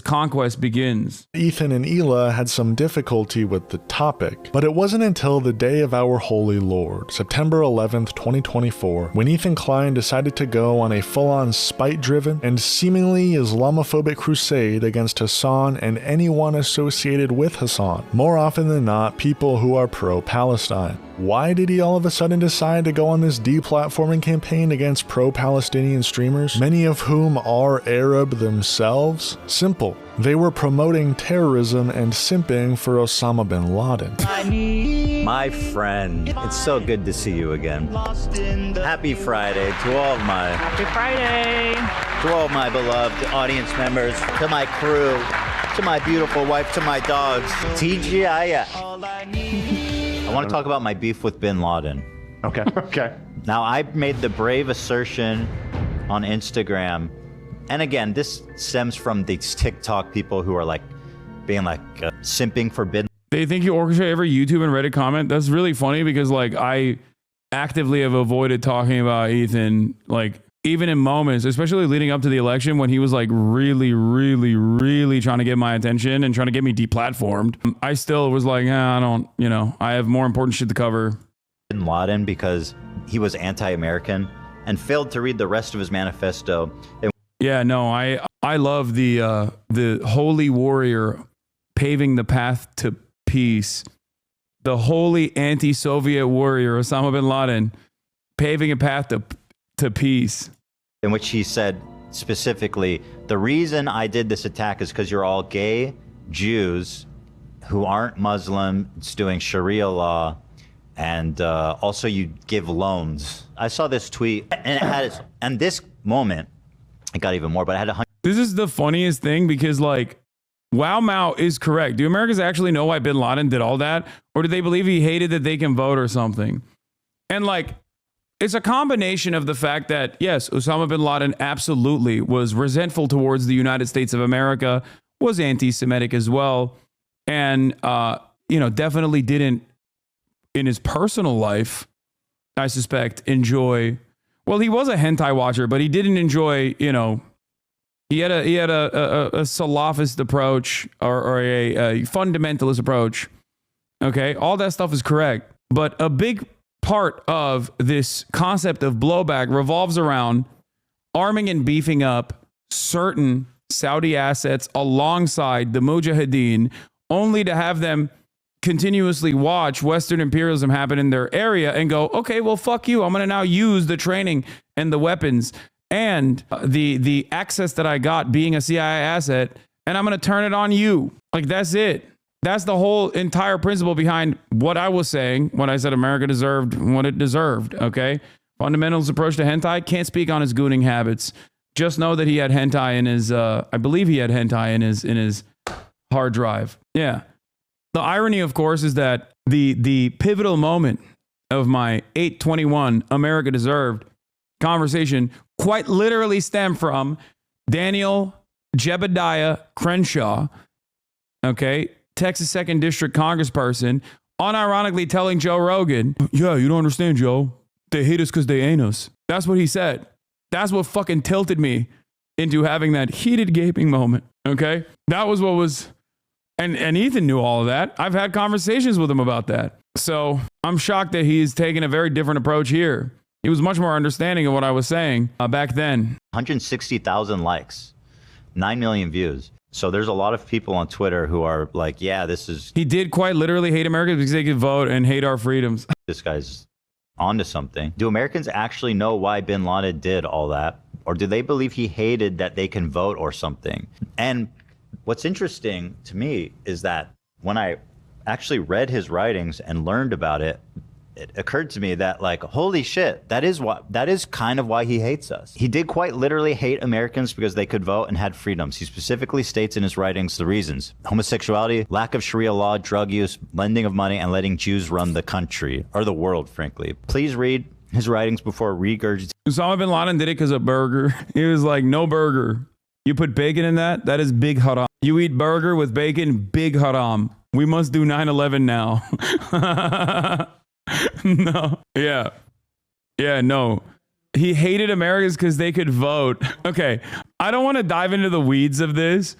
conquest begins. Ethan and Ela had some difficulty with the topic, but it wasn't until the day of our Holy Lord, September 11th, 2024, when Ethan Klein decided to go on a full-on spite-driven and seemingly Islamophobic crusade against Hasan and anyone associated with Hasan, more often than not, people who are pro-Palestine. Why did he all of a sudden decide to go on this deplatforming campaign against pro-Palestinian streamers, many of whom are Arab themselves? Simple. They were promoting terrorism and simping for Osama bin Laden. My friend, it's so good to see you again. Happy Friday to all of my... Happy Friday! To all of my beloved audience members, to my crew, to my beautiful wife, to my dogs. TGIF. I want to talk about my beef with bin Laden. Okay. Okay. Now, I made the brave assertion on Instagram, and again, this stems from these TikTok people who are like being like simping for bin. They think you orchestrate every YouTube and Reddit comment. That's really funny because like I actively have avoided talking about Ethan, like even in moments, especially leading up to the election when he was like really trying to get my attention and trying to get me deplatformed. I still was like, I don't, I have more important shit to cover. Bin Laden because he was anti-American and failed to read the rest of his manifesto. Yeah, no, I love the holy warrior paving the path to peace. The holy anti-Soviet warrior Osama bin Laden paving a path to peace. In which he said specifically, the reason I did this attack is because you're all gay Jews who aren't Muslims doing Sharia law, and also you give loans. I saw this tweet, and it had, and this moment, it got even more, but I had 100. This is the funniest thing because like, Wow Mao is correct. Do Americans actually know why bin Laden did all that? Or do they believe he hated that they can vote or something? And like, it's a combination of the fact that, yes, Osama bin Laden absolutely was resentful towards the United States of America, was anti-Semitic as well, and, definitely didn't, in his personal life, I suspect, enjoy... Well, he was a hentai watcher, but he didn't enjoy, he had a Salafist approach or a fundamentalist approach. Okay, all that stuff is correct. But a big part of this concept of blowback revolves around arming and beefing up certain Saudi assets alongside the Mujahideen, only to have them continuously watch Western imperialism happen in their area and go, okay, well, fuck you. I'm going to now use the training and the weapons and the access that I got being a CIA asset, and I'm going to turn it on you. Like, that's it. That's the whole entire principle behind what I was saying when I said America deserved what it deserved, okay? Fundamentalist approach to hentai, can't speak on his gooning habits. Just know that he had hentai in his, I believe he had hentai in his hard drive. Yeah. The irony, of course, is that the pivotal moment of my 8/21 America Deserved conversation quite literally stemmed from Daniel Jebediah Crenshaw, okay, Texas 2nd District Congressperson, unironically telling Joe Rogan, yeah, you don't understand, Joe. They hate us because they ain't us. That's what he said. That's what fucking tilted me into having that heated gaping moment, okay? That was what was... And Ethan knew all of that. I've had conversations with him about that. So I'm shocked that he's taken a very different approach here. He was much more understanding of what I was saying back then. 160,000 likes, 9 million views. So there's a lot of people on Twitter who are like, yeah, this is... He did quite literally hate Americans because they could vote and hate our freedoms. This guy's onto something. Do Americans actually know why bin Laden did all that? Or do they believe he hated that they can vote or something? And what's interesting to me is that when I actually read his writings and learned about it, it occurred to me that, like, holy shit, that is kind of why he hates us. He did quite literally hate Americans because they could vote and had freedoms. He specifically states in his writings the reasons: homosexuality, lack of Sharia law, drug use, lending of money, and letting Jews run the country, or the world, frankly. Please read his writings before regurgitating. Osama bin Laden did it because of burger. He was like, no burger. You put bacon in that? That is big haram. You eat burger with bacon, big haram. We must do 9/11 now. No. Yeah. Yeah, no. He hated Americans because they could vote. Okay. I don't want to dive into the weeds of this,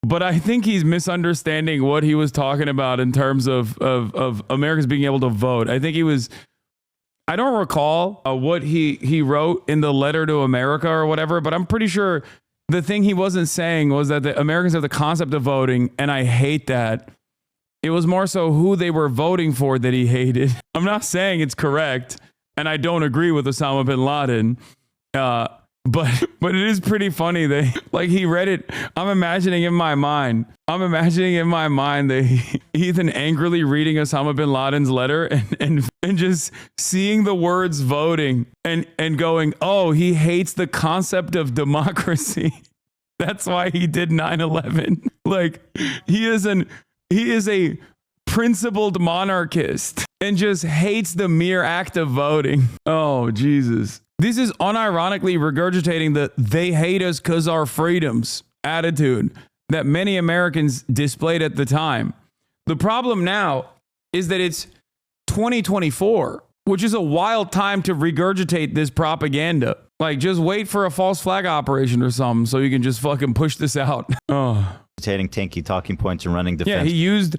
but I think he's misunderstanding what he was talking about in terms of Americans being able to vote. I think he was... I don't recall what he wrote in the letter to America or whatever, but I'm pretty sure the thing he wasn't saying was that the Americans have the concept of voting, and I hate that. It was more so who they were voting for that he hated. I'm not saying it's correct, and I don't agree with Osama bin Laden, but it is pretty funny that like he read it. I'm imagining in my mind that Ethan angrily reading Osama bin Laden's letter and just seeing the words voting and going, oh, he hates the concept of democracy. That's why he did 9/11. Like he is a principled monarchist and just hates the mere act of voting. Oh, Jesus. This is unironically regurgitating the they hate us because our freedoms attitude that many Americans displayed at the time. The problem now is that it's 2024, which is a wild time to regurgitate this propaganda. Like, just wait for a false flag operation or something so you can just fucking push this out. Oh. Tanky talking points and running defense. Yeah, he used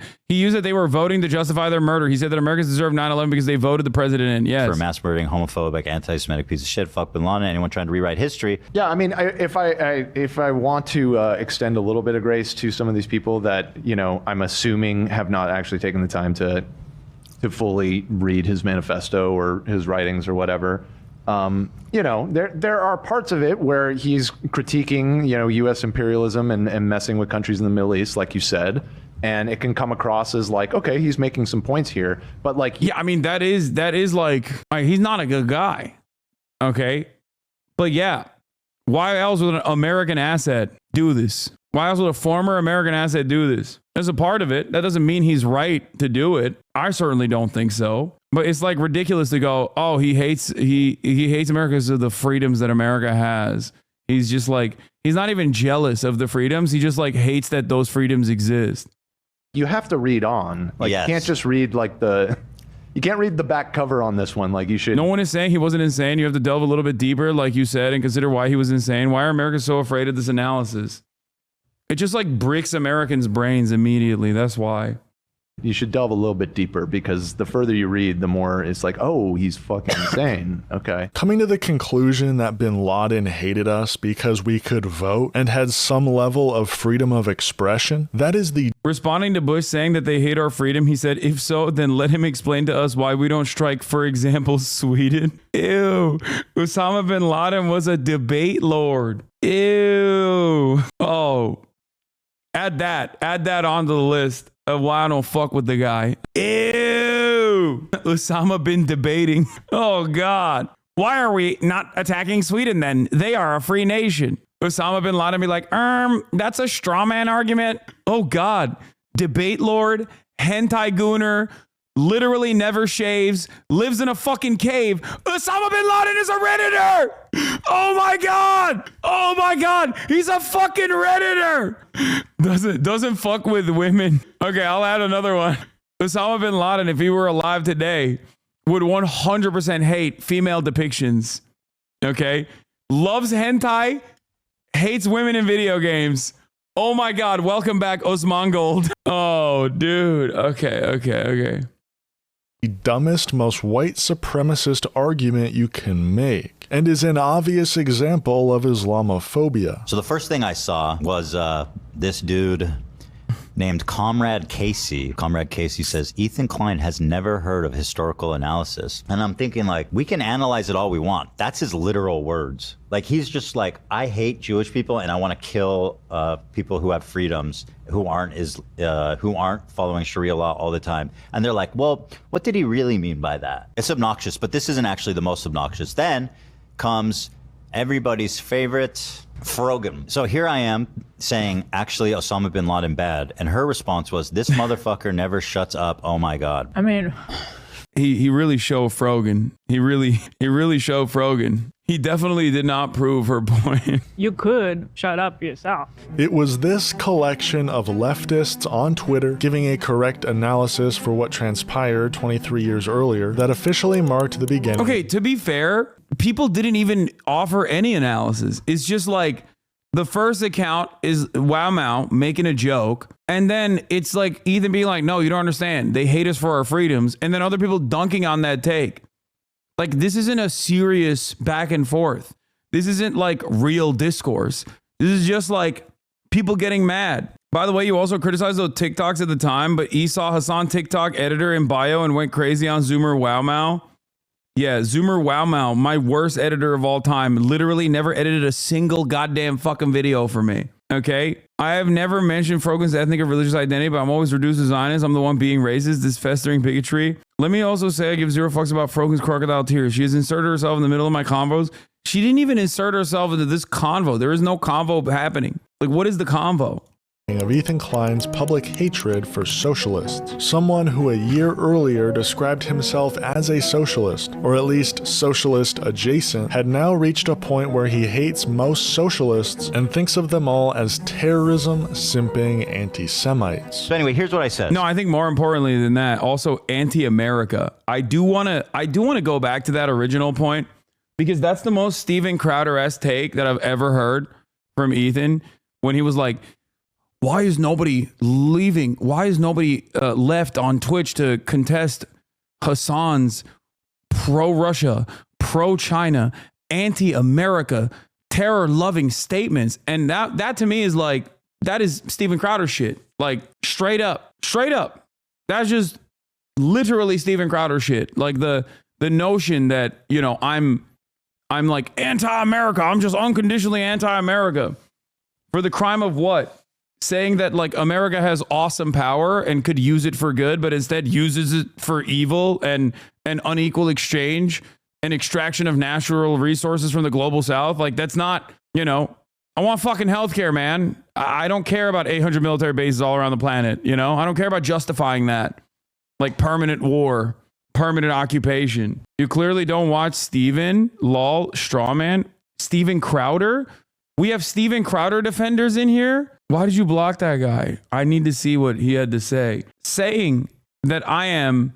that they were voting to justify their murder. He said that Americans deserve 9/11 because they voted the president in. Yes. For mass murdering, homophobic, anti-Semitic piece of shit. Fuck bin Laden. Anyone trying to rewrite history. Yeah, I mean, if I want to extend a little bit of grace to some of these people that, you know, I'm assuming have not actually taken the time to fully read his manifesto or his writings or whatever. You know, there are parts of it where he's critiquing, you know, U.S. imperialism and messing with countries in the Middle East, like you said, and it can come across as like, okay, he's making some points here, but like, yeah, I mean, that is like he's not a good guy, okay, but yeah, why else would an American asset do this? Why else would a former American asset do this? As a part of it, that doesn't mean he's right to do it. I certainly don't think so. But it's like ridiculous to go, oh, he hates America because of the freedoms that America has. He's just like, he's not even jealous of the freedoms. He just like hates that those freedoms exist. You have to read on. Like, yes. You can't just read like you can't read the back cover on this one. Like you should. No one is saying he wasn't insane. You have to delve a little bit deeper, like you said, and consider why he was insane. Why are Americans so afraid of this analysis? It just like bricks Americans' brains immediately. That's why. You should delve a little bit deeper because the further you read, the more it's like, oh, he's fucking insane. Okay. Coming to the conclusion that bin Laden hated us because we could vote and had some level of freedom of expression, that is the... Responding to Bush saying that they hate our freedom, he said, if so, then let him explain to us why we don't strike, for example, Sweden. Ew. Osama bin Laden was a debate lord. Ew. Oh. Add that onto the list of why I don't fuck with the guy. Ew. Osama bin debating. Oh, God. Why are we not attacking Sweden then? They are a free nation. Osama bin Laden be like, that's a straw man argument. Oh, God. Debate lord, hentai gooner, literally never shaves, lives in a fucking cave. Osama bin Laden is a Redditor. Oh, my God. Oh, my God. He's a fucking Redditor. Doesn't fuck with women. Okay, I'll add another one. Osama bin Laden, if he were alive today, would 100% hate female depictions. Okay? Loves hentai, hates women in video games. Oh my God, welcome back, Osman Gold. Oh, dude. Okay. The dumbest, most white supremacist argument you can make, and is an obvious example of Islamophobia. So the first thing I saw was this dude named Comrade Casey. Comrade Casey says, Ethan Klein has never heard of historical analysis. And I'm thinking, like, we can analyze it all we want. That's his literal words. Like, he's just like, I hate Jewish people and I want to kill people who have freedoms, who aren't following Sharia law all the time. And they're like, well, what did he really mean by that? It's obnoxious, but this isn't actually the most obnoxious. Then comes everybody's favorite, Frogan. So here I am saying, actually, Osama bin Laden bad. And her response was, this motherfucker never shuts up. Oh, my God. I mean, he really showed Frogan. He really showed Frogan. He definitely did not prove her point. You could shut up yourself. It was this collection of leftists on Twitter giving a correct analysis for what transpired 23 years earlier that officially marked the beginning. Okay, to be fair, people didn't even offer any analysis. It's just like the first account is Wow Mao making a joke, and then it's like Ethan being like, no, you don't understand. They hate us for our freedoms, and then other people dunking on that take. Like, this isn't a serious back and forth. This isn't like real discourse. This is just like people getting mad. By the way, you also criticized those TikToks at the time, but Esau Hasan TikTok editor in bio and went crazy on Zoomer Wow Mao. Yeah, Zoomer Wow Mao, my worst editor of all time, literally never edited a single goddamn fucking video for me. Okay? I have never mentioned Frogan's ethnic or religious identity, but I'm always reduced to Zionist. I'm the one being racist, this festering bigotry. Let me also say I give zero fucks about Frogan's crocodile tears. She has inserted herself in the middle of my convos. She didn't even insert herself into this convo. There is no convo happening. Like, what is the convo? Of Ethan Klein's public hatred for socialists. Someone who a year earlier described himself as a socialist, or at least socialist adjacent, had now reached a point where he hates most socialists and thinks of them all as terrorism, simping anti-Semites. So anyway, here's what I said. No, I think more importantly than that, also anti-America. I do want to go back to that original point because that's the most Steven Crowder-esque take that I've ever heard from Ethan when he was like, why is nobody leaving? Why is nobody left on Twitch to contest Hasan's pro-Russia, pro-China, anti-America, terror-loving statements? And that to me is like, that is Steven Crowder shit. Like, straight up. That's just literally Steven Crowder shit. Like the notion that, you know, I'm like anti-America. I'm just unconditionally anti-America. For the crime of what? Saying that like America has awesome power and could use it for good, but instead uses it for evil and an unequal exchange and extraction of natural resources from the global south. Like, that's not, you know, I want fucking healthcare, man. I don't care about 800 military bases all around the planet. You know, I don't care about justifying that. Like permanent war, permanent occupation. You clearly don't watch Steven, lol, strawman, Steven Crowder. We have Steven Crowder defenders in here. Why did you block that guy? I need to see what he had to say. Saying that I'm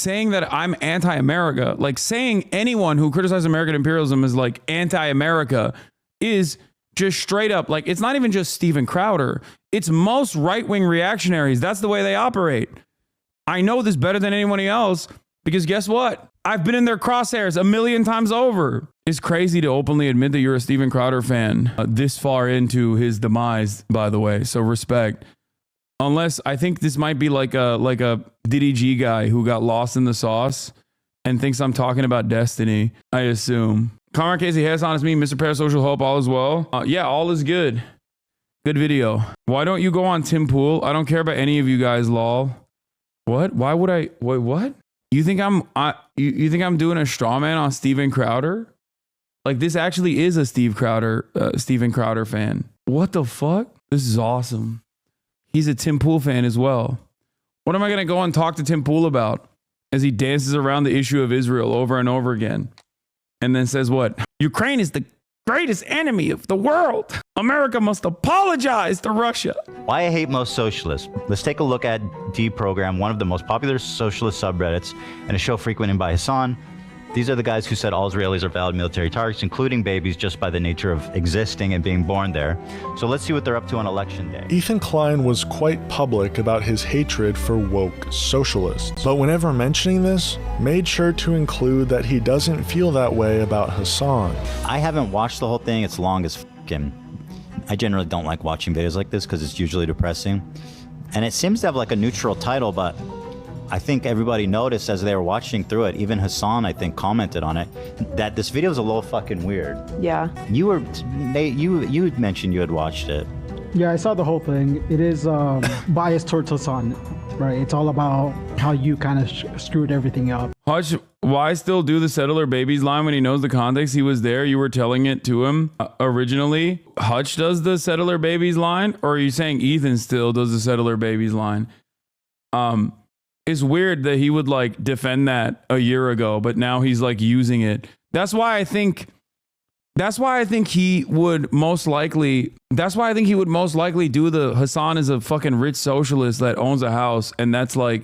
anti-America, like saying anyone who criticizes American imperialism is like anti-America is just straight up, like, it's not even just Steven Crowder. It's most right-wing reactionaries. That's the way they operate. I know this better than anyone else because guess what? I've been in their crosshairs a million times over. It's crazy to openly admit that you're a Steven Crowder fan this far into his demise, by the way. So respect. Unless I think this might be like a Diddy G guy who got lost in the sauce and thinks I'm talking about destiny, I assume. Conrad Casey, HASAN is me, Mr. Parasocial Hope, all is well. Yeah, all is good. Good video. Why don't you go on Tim Pool? I don't care about any of you guys, lol. What? Why would I? Wait, what? You think you think I'm doing a straw man on Steven Crowder? Like, this actually is a Steven Crowder fan. What the fuck? This is awesome. He's a Tim Pool fan as well. What am I going to go and talk to Tim Pool about as he dances around the issue of Israel over and over again? And then says what? Ukraine is the greatest enemy of the world. America must apologize to Russia. Why I hate most socialists. Let's take a look at Deprogram, one of the most popular socialist subreddits, and a show frequented by Hasan. These are the guys who said all Israelis are valid military targets, including babies, just by the nature of existing and being born there. So let's see what they're up to on election day. Ethan Klein was quite public about his hatred for woke socialists, but whenever mentioning this, made sure to include that he doesn't feel that way about Hasan. I haven't watched the whole thing. It's long as fucking. I generally don't like watching videos like this because it's usually depressing. And it seems to have like a neutral title, but I think everybody noticed as they were watching through it, even Hasan, I think, commented on it, that this video is a little fucking weird. Yeah. You had mentioned you had watched it. Yeah, I saw the whole thing. It is biased towards Hasan, right? It's all about how you kind of screwed everything up. Hutch, why still do the settler babies line when he knows the context? He was there. You were telling it to him originally. Hutch does the settler babies line, or are you saying Ethan still does the settler babies line? it's weird that he would like defend that a year ago, but now he's like using it. That's why I think he would most likely do the Hasan is a fucking rich socialist that owns a house. And that's I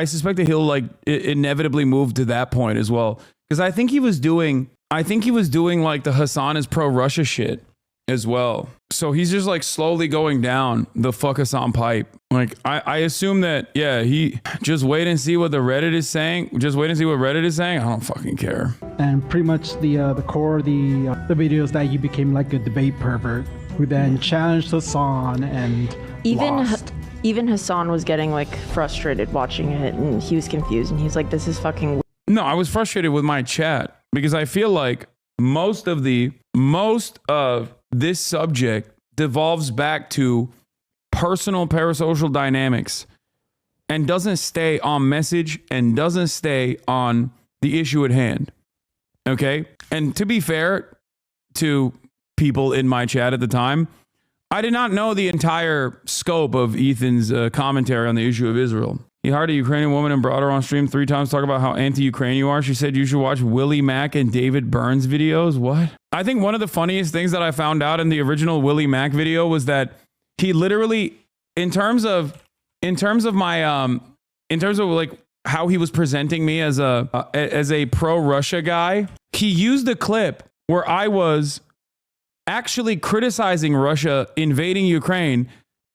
suspect that he'll like inevitably move to that point as well. Cause I think he was doing like the Hasan is pro-Russia shit as well. So he's just like slowly going down the fuck Hasan pipe. Like I assume that, yeah, he just wait and see what the Reddit is saying. Just wait and see what Reddit is saying. I don't fucking care. And pretty much the core of the video is that you became like a debate pervert who then challenged Hasan and lost. Even Hasan was getting like frustrated watching it, and he was confused, and he's like, this is fucking. No, I was frustrated with my chat because I feel like most of this subject devolves back to personal parasocial dynamics and doesn't stay on message and doesn't stay on the issue at hand. Okay? And to be fair to people in my chat at the time, I did not know the entire scope of Ethan's commentary on the issue of Israel. He hired a Ukrainian woman and brought her on stream 3 times, talk about how anti-Ukraine you are. She said you should watch Willie Mack and David Burns videos. What? I think one of the funniest things that I found out in the original Willie Mack video was that he literally, in terms of like how he was presenting me as a pro-Russia guy, he used a clip where I was actually criticizing Russia invading Ukraine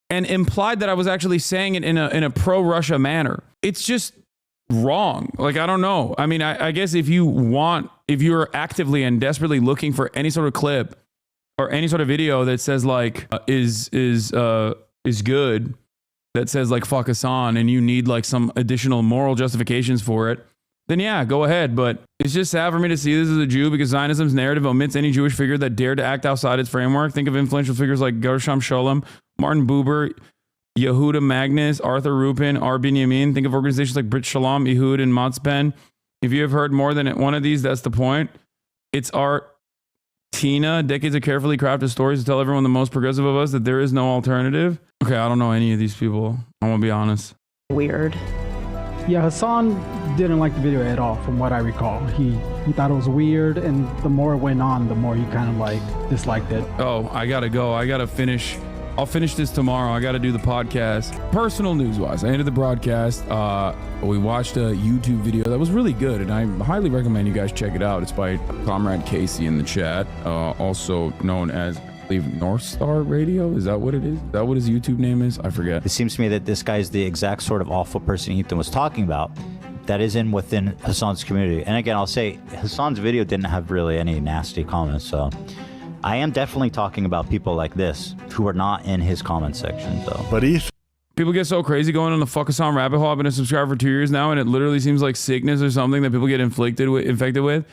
and implied that I was actually saying it in a pro-Russia manner. It's just wrong. Like, I don't know. I mean, I guess if you're actively and desperately looking for any sort of clip or any sort of video that says like is good, that says like fuck Hasan, and you need like some additional moral justifications for it, then yeah, go ahead. But it's just sad for me to see this as a Jew because Zionism's narrative omits any Jewish figure that dared to act outside its framework. Think of influential figures like Gershom Scholem, Martin Buber, Yehuda Magnus, Arthur Rupin, R. Binyamin. Think of organizations like Brit Shalom, Ehud, and Matzpen. If you have heard more than one of these, that's the point. It's art. Tina, decades of carefully crafted stories to tell everyone the most progressive of us that there is no alternative. Okay, I don't know any of these people. I won't be honest. Weird. Yeah, Hasan didn't like the video at all, from what I recall. He thought it was weird, and the more it went on, the more he kind of like disliked it. Oh, I gotta go. I gotta finish. I'll finish this tomorrow. I gotta do the podcast. Personal news-wise, I ended the broadcast. We watched a YouTube video that was really good, and I highly recommend you guys check it out. It's by Comrade Casey in the chat, also known as, I believe, North Star Radio. Is that what it is? Is that what his YouTube name is? I forget. It seems to me that this guy is the exact sort of awful person Ethan was talking about that is within Hasan's community. And again, I'll say Hasan's video didn't have really any nasty comments, so I am definitely talking about people like this who are not in his comment section, though. But people get so crazy going on the fuck Hasan rabbit hole. I've been a subscriber for 2 years now, and it literally seems like sickness or something that people get infected with.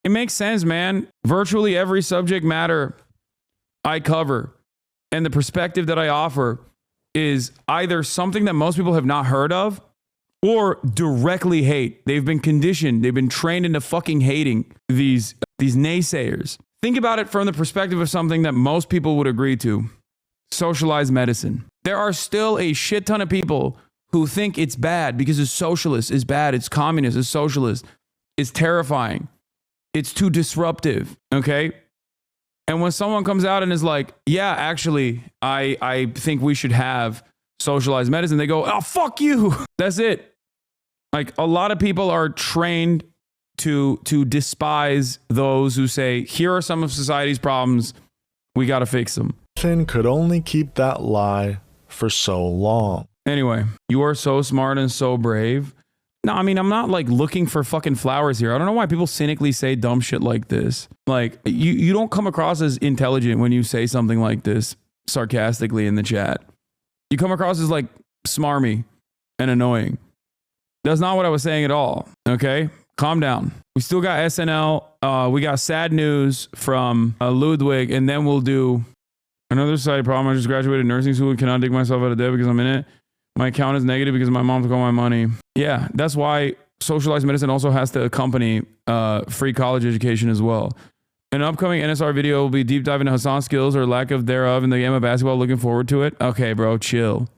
It makes sense, man. Virtually every subject matter I cover and the perspective that I offer is either something that most people have not heard of or directly hate. They've been conditioned. They've been trained into fucking hating these naysayers. Think about it from the perspective of something that most people would agree to. Socialized medicine. There are still a shit ton of people who think it's bad because it's socialist, it's bad, it's communist, it's socialist, it's terrifying, it's too disruptive, okay? And when someone comes out and is like, yeah, actually, I think we should have socialized medicine, they go, oh, fuck you. That's it. Like, a lot of people are trained to despise those who say, here are some of society's problems, we got to fix them. Finn could only keep that lie for so long. Anyway, you are so smart and so brave. No, I mean, I'm not like looking for fucking flowers here. I don't know why people cynically say dumb shit like this. Like, you don't come across as intelligent when you say something like this sarcastically in the chat. You come across as like smarmy and annoying. That's not what I was saying at all. Okay? Calm down. We still got SNL. We got sad news from Ludwig, and then we'll do another side problem. I just graduated nursing school and cannot dig myself out of debt because I'm in it. My account is negative because my mom took all my money. Yeah, that's why socialized medicine also has to accompany free college education as well. An upcoming NSR video will be deep dive into Hasan skills or lack of thereof in the game of basketball. Looking forward to it. Okay, bro, chill.